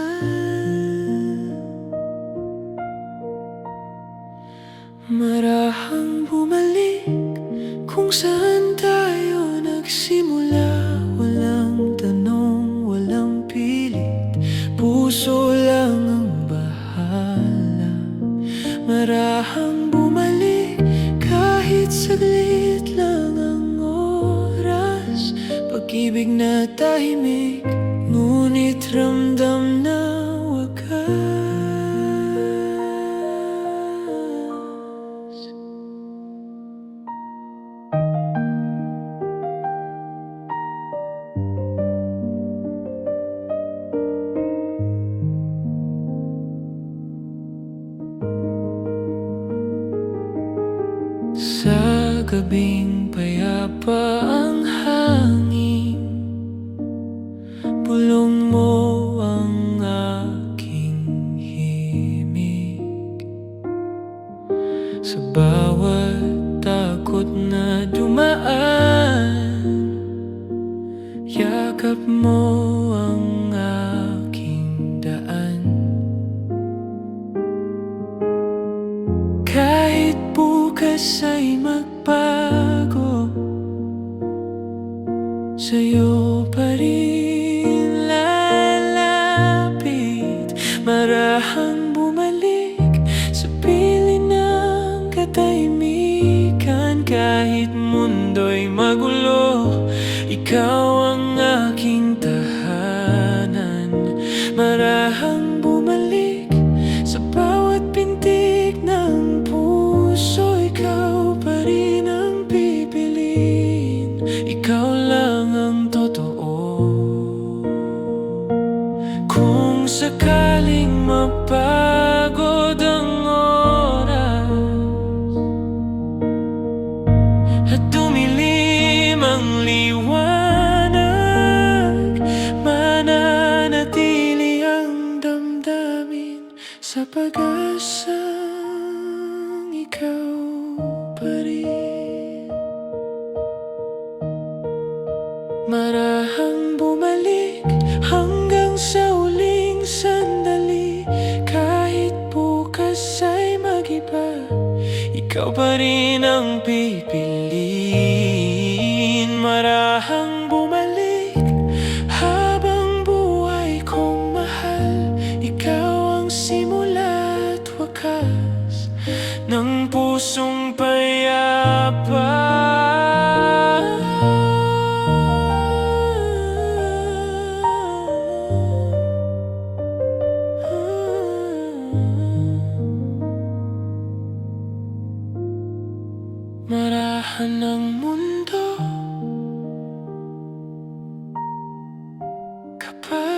Speaker 2: Marahang bumalik kung saan tayo nagsimula. Walang tanong, walang pilit, puso lang ang bahala. Marahang bumalik kahit saglit lang ang oras. Pag-ibig na tahimik, ngunit ramdam na wagas. Sa gabing payapa ang hangin, bulong mo ang aking himig. Sa bawat takot na dumaan, yakap mo ang aking daan. Kahit bukas ay magbago, sa'yo pa rin lalapit. Marahang bumalik sa piling ng katahimikan. Kahit mundo'y magulo, ikaw ang aking tahanan. Marahang bumalik sa bawat pintig ng puso, ikaw pa rin ang pipiliin. Ikaw lang ang totoo. Kung sakaling mapagod ang oras at dumilim ang liwanag, mananatili ang damdamin sa pag-asang ikaw pa rin. Marahang bumalik hanggang sa huling sandali. Kahit bukas ay mag-iba, ikaw pa rin ang pipiliin. Marahang bumalik habang buhay kong mahal.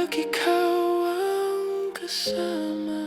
Speaker 2: kapag ikaw ang kasama.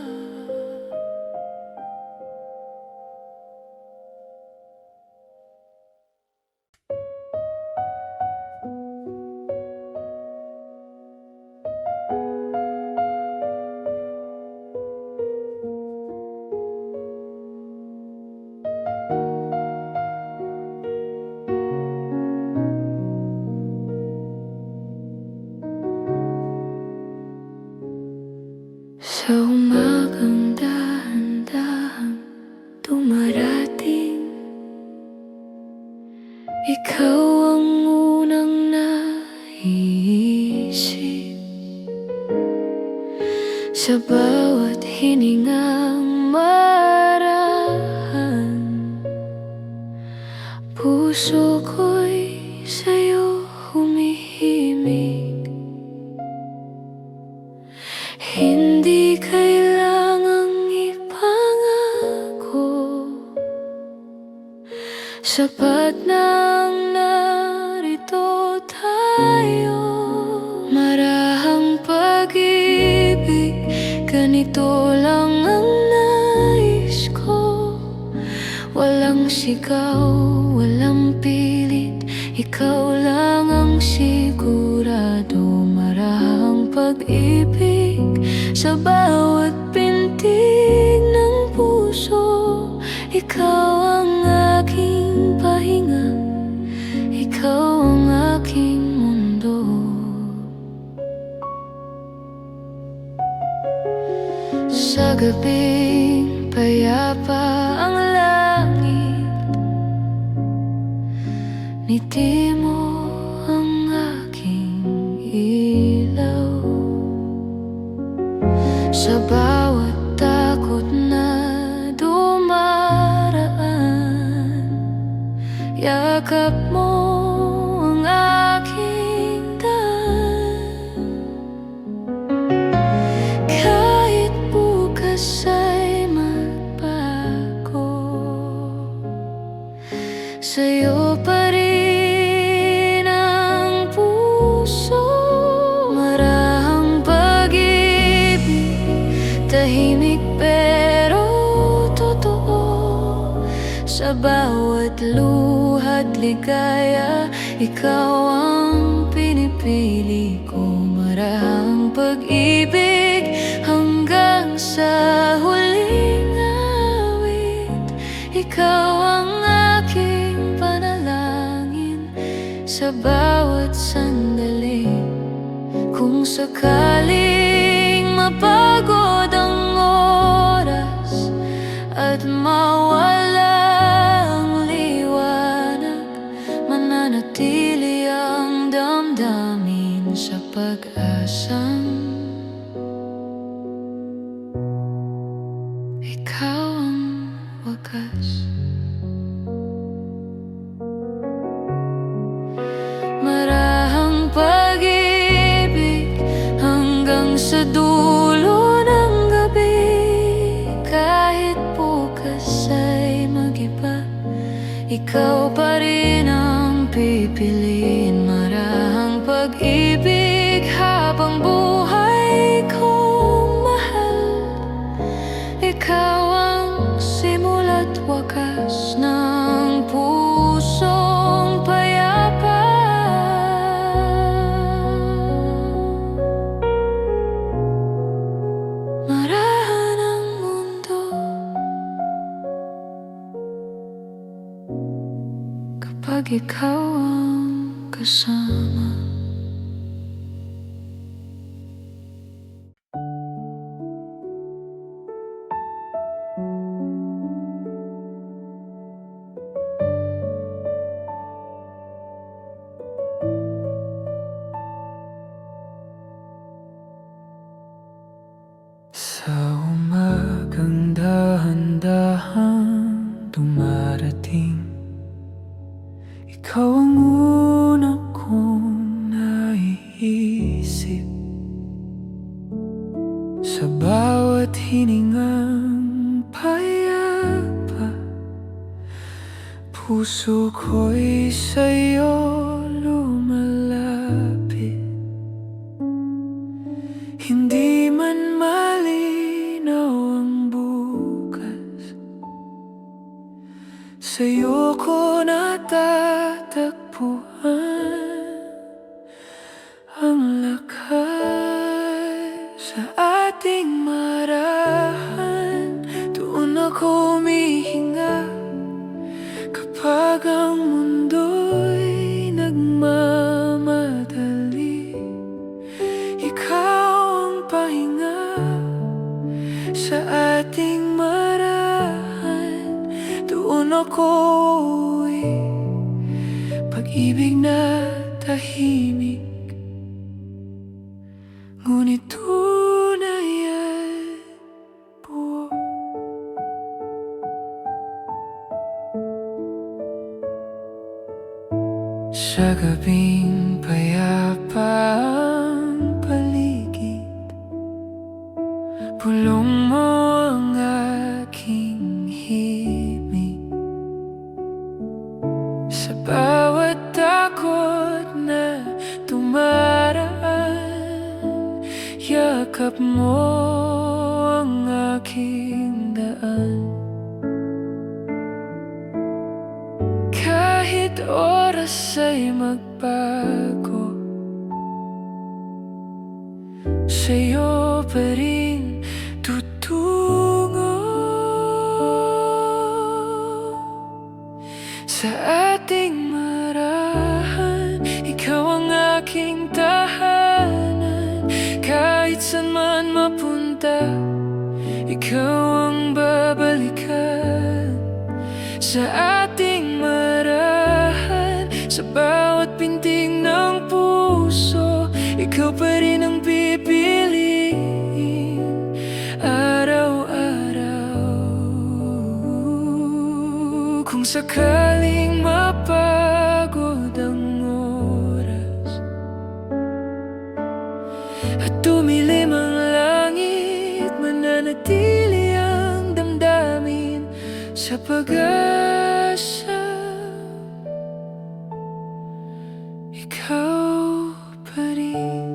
Speaker 1: Sa umagang dahan-dahan dumarating, ikaw ang unang naiisip. Sa bawat hiningang marahan, puso ko'y sa'yo humihimig. Hindi kailangang ipangako, sapat nang narito tayo. Marahang pag-ibig, ganito lang ang nais ko. Walang sigaw, walang pilit, ikaw lang ang sigurado. Marahang pag-ibig sa bawat pintig ng puso. Ikaw ang aking pahinga, ikaw ang aking mundo. Sa gabing payapa ang langit, ngiti mo ang aking ilaw. Sa bawat takot na dumaraan, yakap mo ang aking daan. Kahit bukas ay magbago, sa'yo pa rin ang puso. Marahang pag-ibig, tahimik pero totoo. Sa bawat luha't ligaya, ikaw ang pinipili ko. Marahang pag-ibig hanggang sa huling awit, ikaw ang aking panalangin sa bawat sandali. Kung sakaling mapagod ang oras at mawala ang liwanag, mananatili ang damdamin sa pag-asang ikaw ang wakas. Marahang pag-ibig hanggang sa dulo ng gabi. Kahit bukas ay mag-iba, ikaw pa rin ang pipiliin. Marahang pag-ibig habang buhay kong mahal, ikaw ang simula't wakas ng pusong payapa. Marahan ang mundo kapag ikaw ang kasama.
Speaker 2: Sa umagang dahan-dahan dumarating, ikaw ang una kong naiisip. Sa bawat hiningang payapa, puso ko'y sa'yo lumalapit. ang lakas sa ating marahan. Doon ako humihinga kapag ang mundo'y nagmamadali. Ikaw ang pahinga sa ating marahan. Doon ako uuwi, pag-ibig na tahimik, ngunit tunay at buo. Sa gabing payapa ang paligid, bulong mo ang aking himig. Sa bawat takot na tumaraan, yakap mo ang aking daan. Kahit oras ay magbago, sa'yo pa rin tutungo. Sa ating marahan, ikaw ang aking tahanan. Kahit saan man mapunta, ikaw ang babalikan. Sa ating marahan, sa bawat pintig ng puso, ikaw pa rin ang pipiliin araw-araw. Kung sakaling mapagod ang oras at tumilim ang langit, mananatili ang damdamin sa pag-asa. Ikaw pa rin.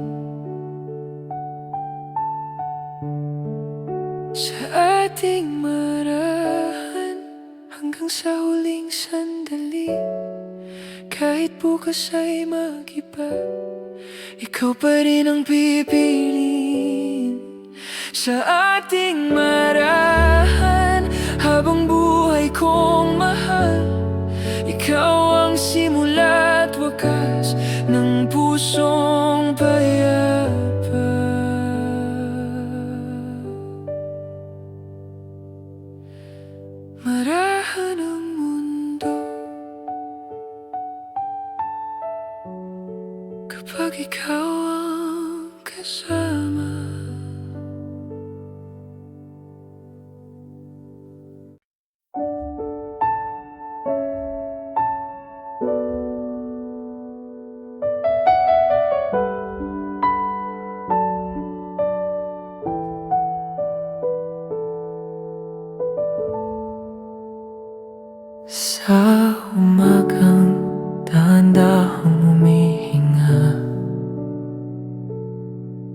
Speaker 2: Sa ating marahan, hanggang sa huling sandali, kahit bukas ay mag-iba, ikaw pa rin ang pipiliin. Sa ating marahan, habang buhay kong mahal, ikaw ang simula at wakas ng pusong payapa. Marahan ang mundo kapag ikaw ang kasama. Sa umagang dahan-dahang humihinga,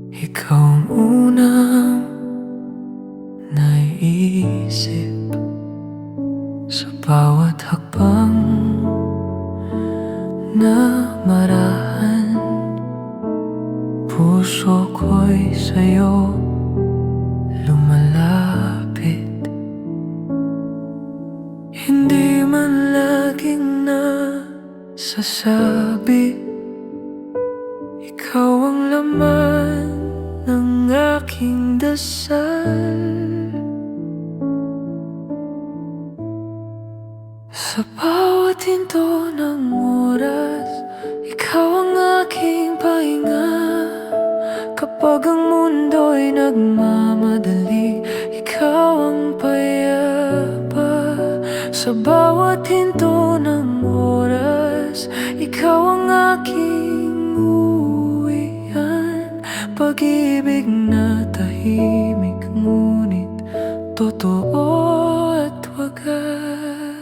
Speaker 2: ikaw ang unang naiisip. Sa bawat hakbang na marahan, puso ko'y sa'yo lumalapit. Hindi man laging nasasabi, ikaw ang laman ng aking dasal. Sa bawat hinto ng oras, ikaw ang aking pahinga. Kapag ang mundo'y nagmamadali, ikaw ang payapa. Sa bawat hinto ng oras, ikaw ang aking uwian. Pag-ibig na tahimik, ngunit totoo at wagas.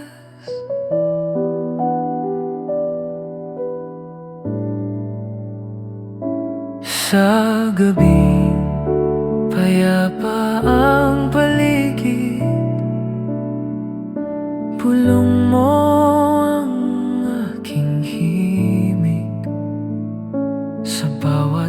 Speaker 2: Sa gabing payapa ang paligid, bulong mo ang aking himig. Sa bawat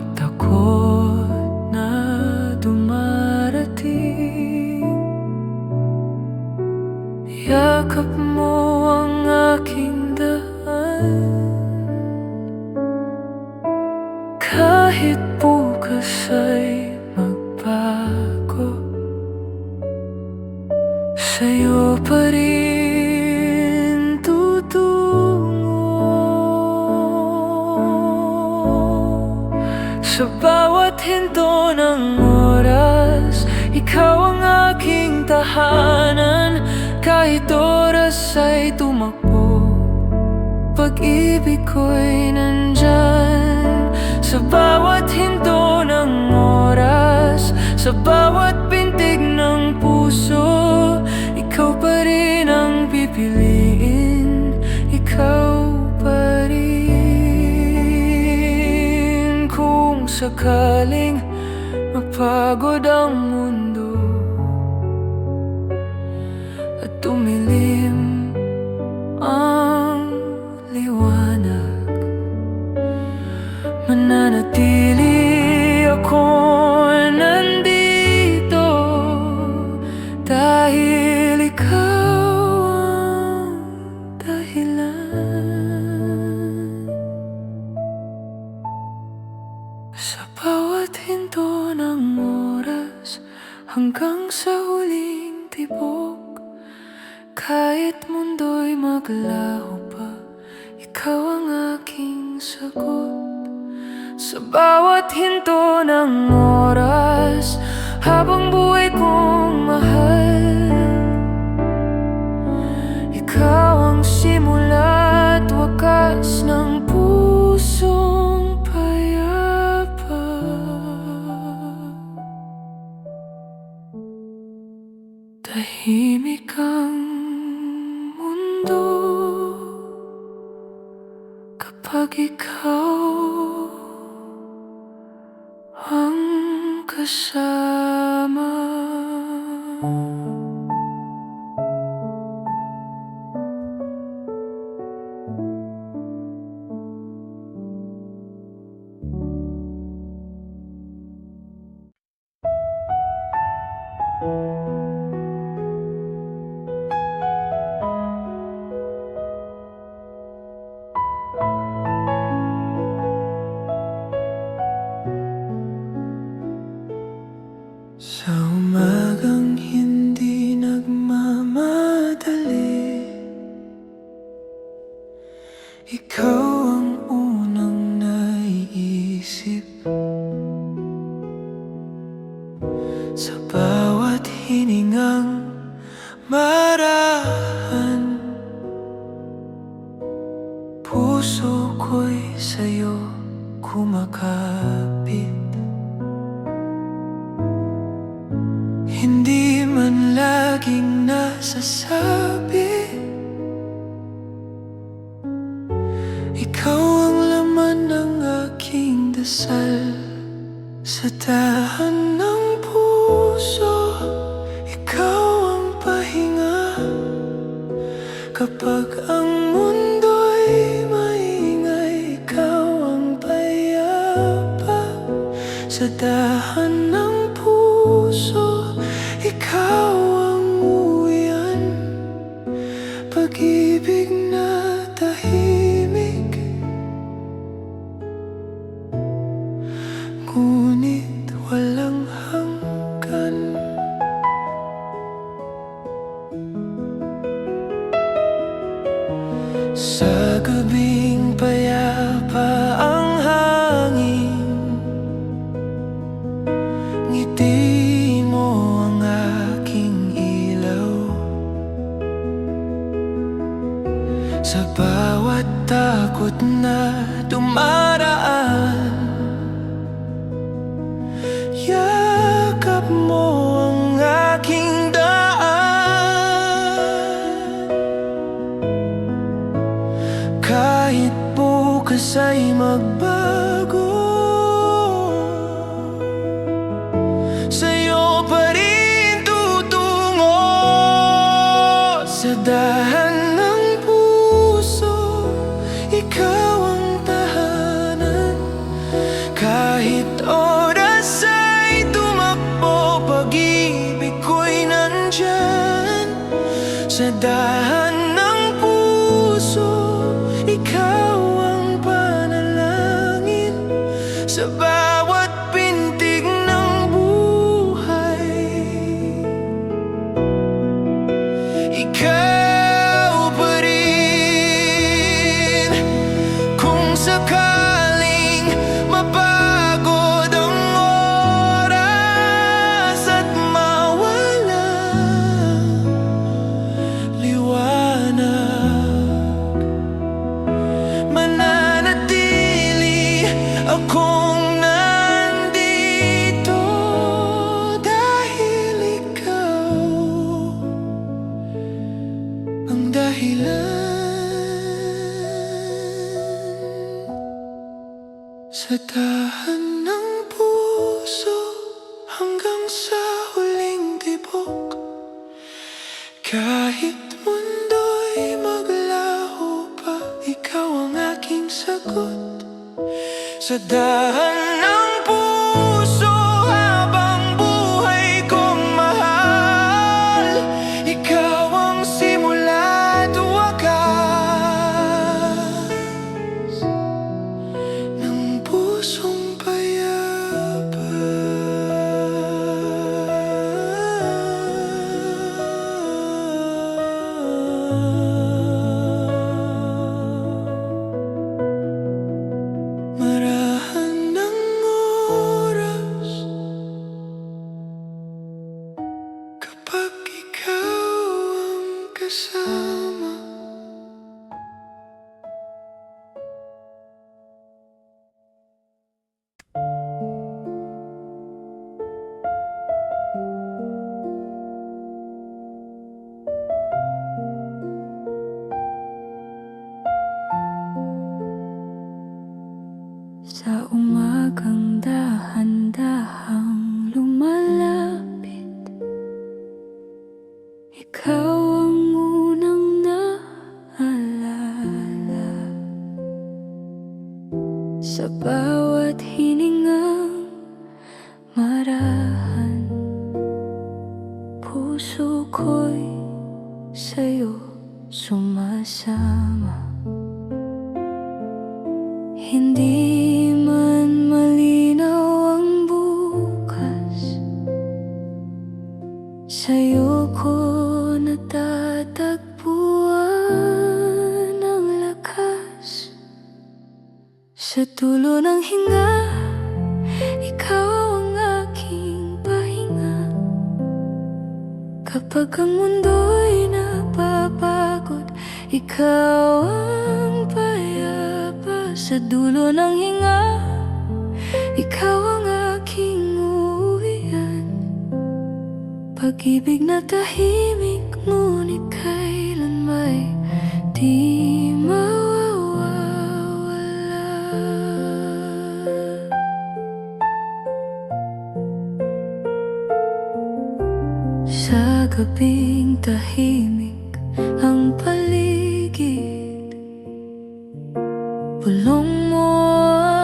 Speaker 2: Kahit bukas ay magbago, sa'yo pa rin tutungo. Sa bawat hinto ng oras, ikaw ang aking tahanan. Kahit oras ay tumakbo, pag-ibig ko'y nandyan. Sa bawat hinto ng oras, sa bawat pintig ng puso, ikaw pa rin ang pipiliin, ikaw pa rin. Kung sakaling mapagod ang mundo at tumilim ang liwanag, mananatili ako nandito dahil ikaw ang dahilan. Sa bawat hinto ng oras hanggang sa huling tibok, kahit mundo'y maglaho pa, ikaw ang aking sagot. Sa bawat hinto ng oras, habang buhay kong mahal, ikaw ang simula at wakas ng pusong payapa. Tahimik ang mundo kapag ikaw ang kasama. Sa umagang hindi nagmamadali, ikaw ang unang naiisip. Sa bawat hiningang marahan, puso ko'y sa'yo kumakapit. Hindi man laging nasasabi, ikaw ang laman ng aking dasal. Sa dahan ng puso, ikaw ang pahinga. Kapag ang mundo'y maingay, ikaw ang payapa. Sa dahan ng puso, ikaw ang uyan. Pag-ibig na tahimik, ngunit walang hanggan. Sa gabing payapa ang hangin, ngiti mo ang aking ilaw. Sa bawat takot na dumaraan, yakap mo ang aking daan. Kahit bukas ay magbago, sa'yo pa rin tutungo. Sa dahan ng puso, ikaw ang tahanan. Kahit oras ay tumakbo, pag-ibig ko'y nandyan. Sa dahan ng puso, ikaw ang panalangin. Sa bawat Sa dahan ng puso hanggang sa huling tibok, kahit mundo'y maglaho pa, ikaw ang aking sagot. Sa dahan ng puso habang buhay kong mahal, ikaw ang simula at wakas ng pusong payapa. Marahan ng oras kapag ikaw ang kasama.
Speaker 1: Sa umagang dahan-dahang lumalapit, ikaw ang unang naalala. Sa bawat hiningang marahan, puso ko'y sa'yo sumasama. Hindi man malinaw ang bukas, sa'yo ko natatagpuan ang lakas. Sa dulo ng hinga, ikaw ang aking pahinga. Kapag ang mundo'y napapagod, ikaw ang payapa. Sa dulo ng hinga, ikaw ang aking uwian. Pag-ibig na tahimik, ngunit kailan may di mawawala. Sa gabing tahimik ang paligid, bulong mo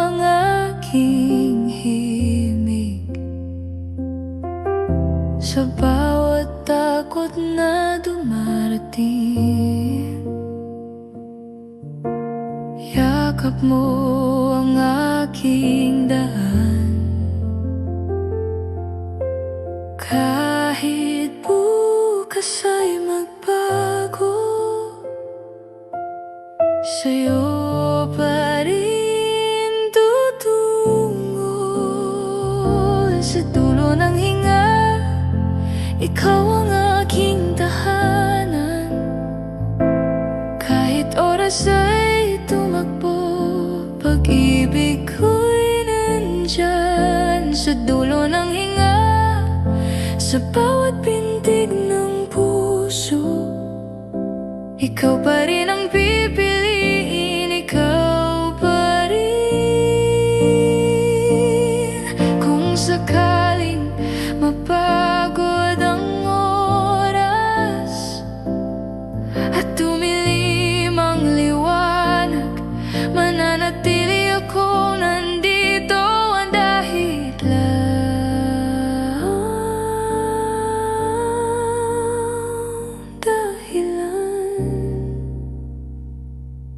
Speaker 1: ang aking himig. Sa bawat takot na dumarating, yakap mo ang aking daan. Kahit bukas ay magbago, sa'yo pa rin tutungo. Sa dulo ng hinga, ikaw ang aking tahanan. Kahit oras ay tumakbo, pag-ibig ko'y nandyan. Sa dulo ng hinga, sa bawat pintig ng puso, ikaw pa rin ang pipiliin, ikaw pa rin. Kung sakaling mapagod ang oras at tumilim ang liwanag, mananatili ako nandito, ang dahil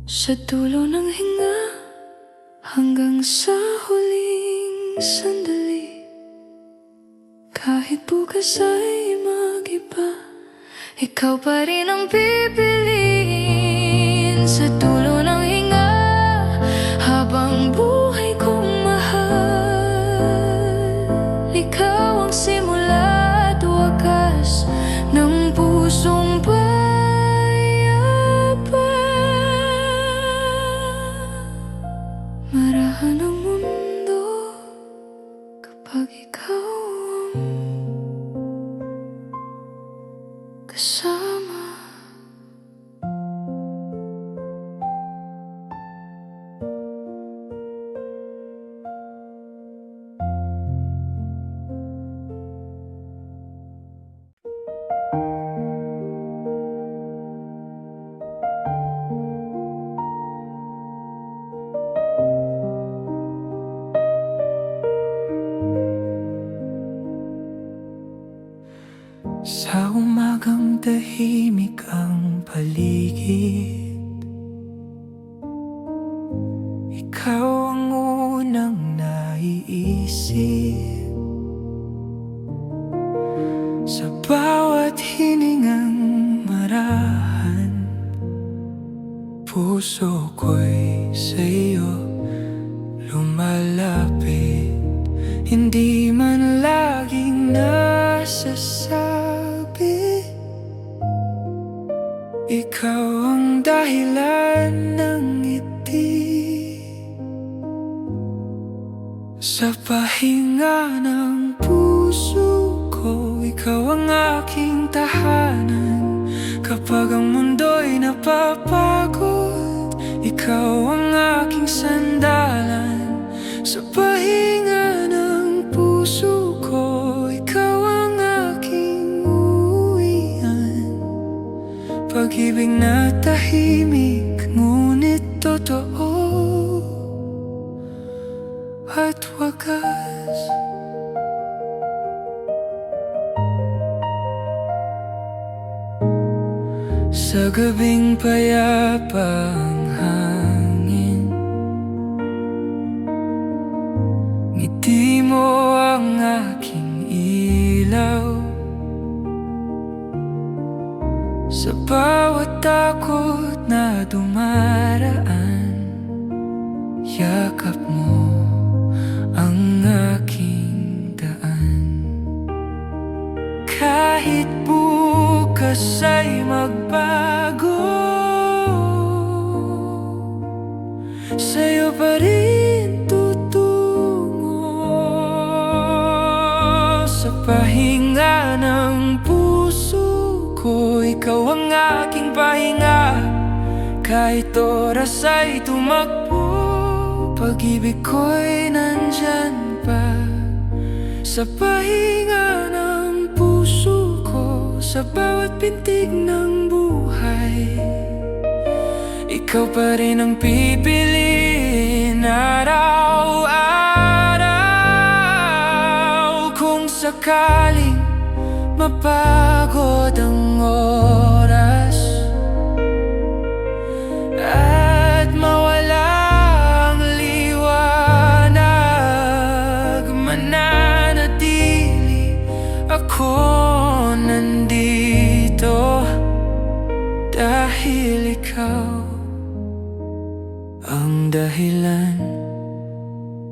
Speaker 1: sa dulo ng hinga hanggang sa huling sandali. Kahit bukas ay mag-iba, ikaw pa rin ang pipiliin. Sa dulo ng hinga, habang buhay kong mahal, ikaw ang simula at wakas ng pusong payapa. Marahan ang mundo kapag ikaw ang kasama.
Speaker 2: tahimik ang paligid, ikaw ang unang naiisip. Sa bawat hiningang marahan, puso ko'y sa'yo lumalapit. Hindi man laging nasasabi, ikaw ang dahilan ng ngiti. Sa pahinga ng puso ko, ikaw ang aking tahanan. Kapag ang mundo'y napapagod, ikaw ang aking sandalan. Sa pahinga ng puso ko, ikaw ang aking uwian. Pag-ibig na tahimik, ngunit totoo at wagas. Sa gabing payapa ang hangin, ngiti mo ang aking ilaw. Sa bawat takot na dumaraan, yakap mo ang aking daan. Kahit bukas ay magbago, sa'yo pa rin tutungo. Sa pahinga ng puso ko, ikaw ang aking pahinga. Kahit oras ay tumakbo, pag-ibig ko'y nandyan pa. Sa pahinga ng puso ko, sa bawat pintig ng buhay, ikaw pa rin ang pipiliin araw-araw. Kung sakaling mapagod ang oras at mawala ang liwanag, mananatili ako nandito. Dahil ikaw ang dahilan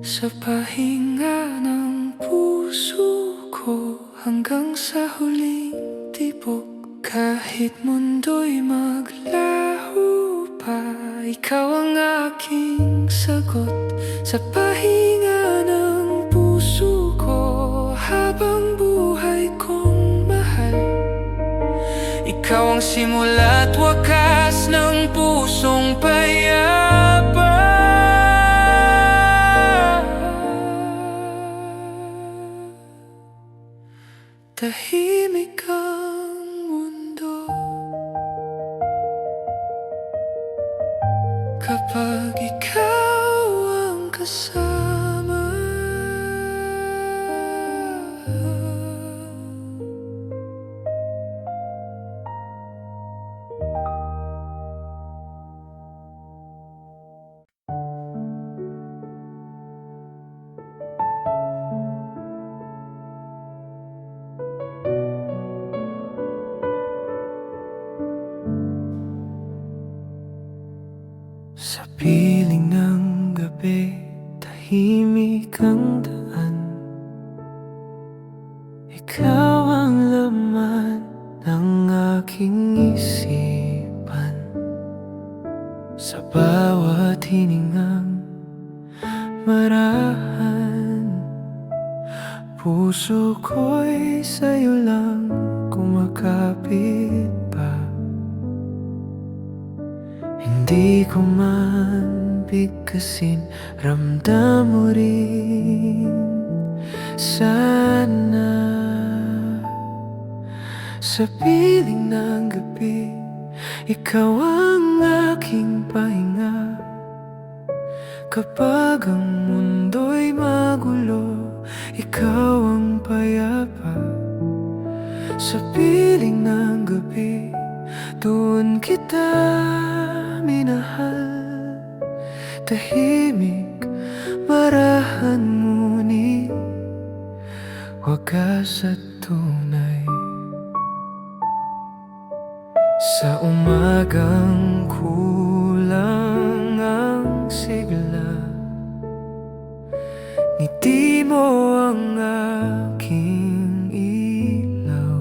Speaker 2: sa pahinga ng puso ko, hanggang sa huling tibok. Kahit mundo'y maglaho pa, ikaw ang aking sagot. Sa pahinga ng puso ko, habang buhay kong mahal, ikaw ang simula at wakas ng pusong payapa. Tahimik ang mundo kapag ikaw ang kasama. Sa piling ng gabi, tahimik ang daan. Ikaw ang laman ng aking isipan. Sa bawat hiningang marahan, puso ko'y sa'yo lang kumakapit pa. Hindi ko man bigkasin, ramdam mo rin sana. Sa piling ng gabi, ikaw ang aking pahinga. Kapag ang mundo'y magulo, ikaw ang payapa. Sa piling ng gabi, doon kita minahal. Tahimik, marahan ngunit wagas at tunay. Sa umagang kulang ang sigla, ngiti mo ang aking ilaw.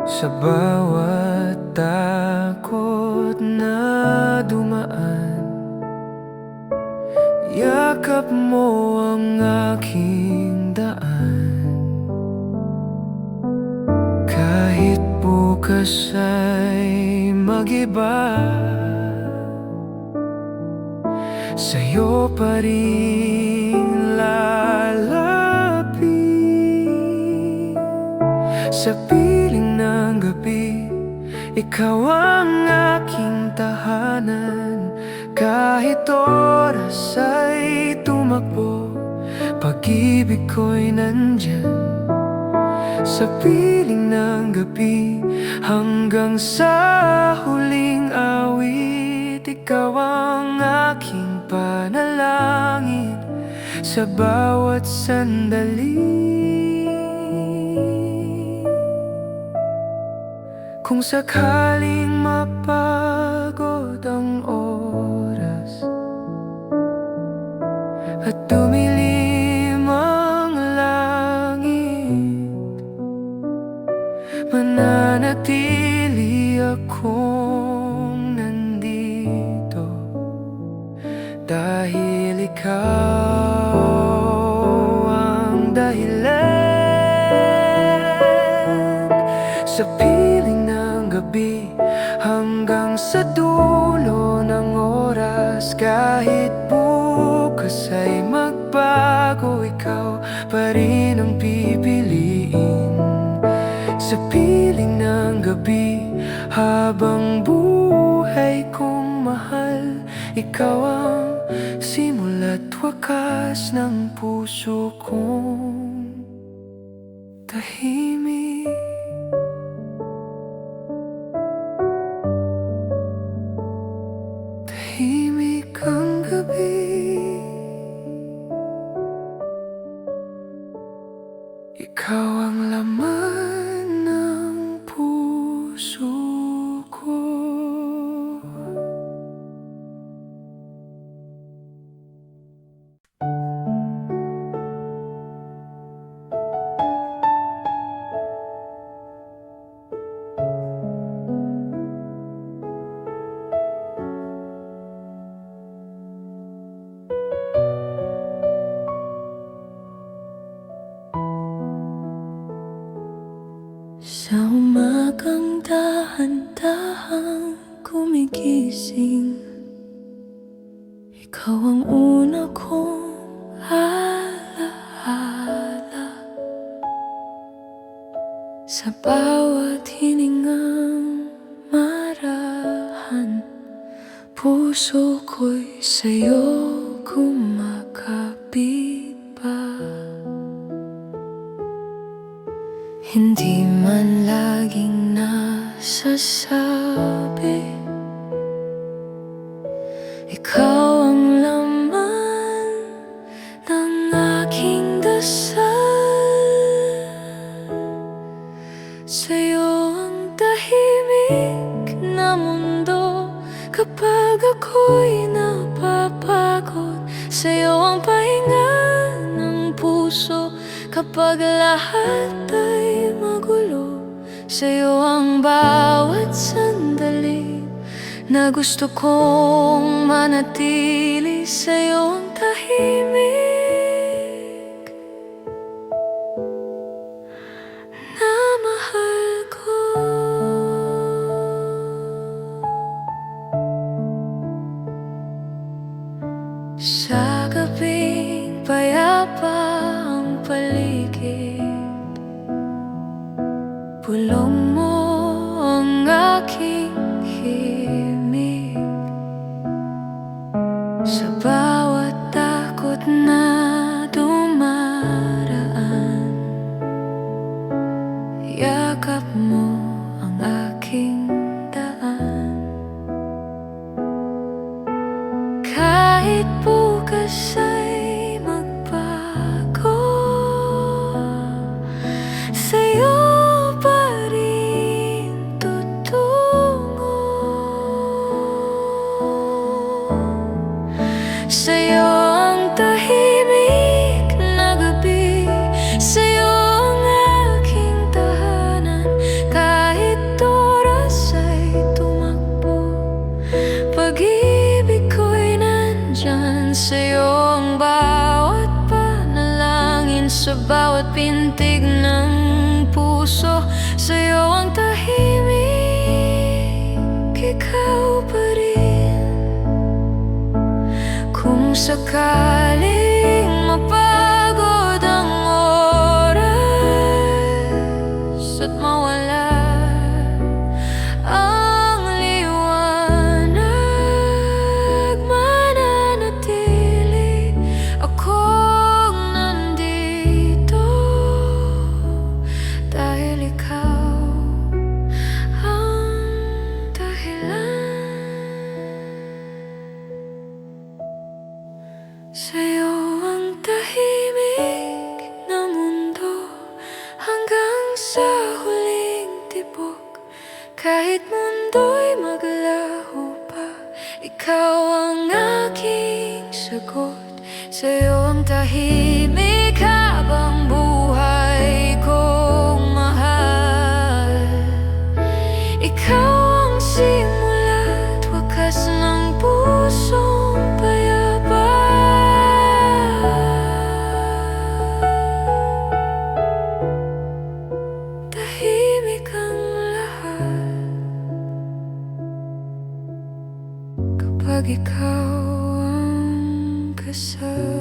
Speaker 2: Sa bawat takot na dumaan, yakap mo ang aking daan. Kahit bukas ay mag-iba, sa'yo pa rin lalapit. Sa piling ng gabi, ikaw ang aking tahanan. Kahit oras ay tumakbo, pag-ibig ko'y nandyan. Sa piling ng gabi, hanggang sa huling awit, ikaw ang aking panalangin sa bawat sandali. Kung sakaling mapagod ang oras at dumilim ang langit, mananatili akong nandito dahil ikaw ang dahilan. Sa piling ng gabi, hanggang sa dulo ng oras, kahit bukas ay magbago, ikaw pa rin ang pipiliin. Sa piling ng gabi, habang buhay kong mahal, ikaw ang simula't wakas ng puso kong tahimik. Tahimik ang gabi, ikaw ang laman ng puso ko. Sa umagang dahan-dahang gumigising, ikaw ang una kong alaala. Sa bawat hiningang marahan, puso ko'y sa'yo kumakapit pa. Hindi man laging nasasabi, ikaw ang laman ng aking dasal. Sa'yo ang tahimik na mundo kapag ako'y napapagod. Sa'yo ang pahinga ng puso kapag lahat ay magulo. Sa'yo ang bawat sandali na gusto kong manatili. Sa'yo ang tahimik na mahal ko. Sa gabing payapa ang paligid, bulong mo ang aking himig. Sa bawat takot na dumaraan,
Speaker 1: bawat pintig ng puso. Sa'yo ang tahimik, ikaw pa rin. Kung sakaling mapagod ang oras at mawala ang liwanag, mananatili akong nandito dahil ikaw ang dahilan. Sa'yo ang tahimik na mundo hanggang sa huling tibok. Kahit mundo'y maglaho pa, ikaw ang aking sagot. Sa'yo ang tahimik habang buhay kong mahal. Ikaw ang simula't wakas ng pusong payapa. Tahimik ang lahat kapag ikaw ang kasama.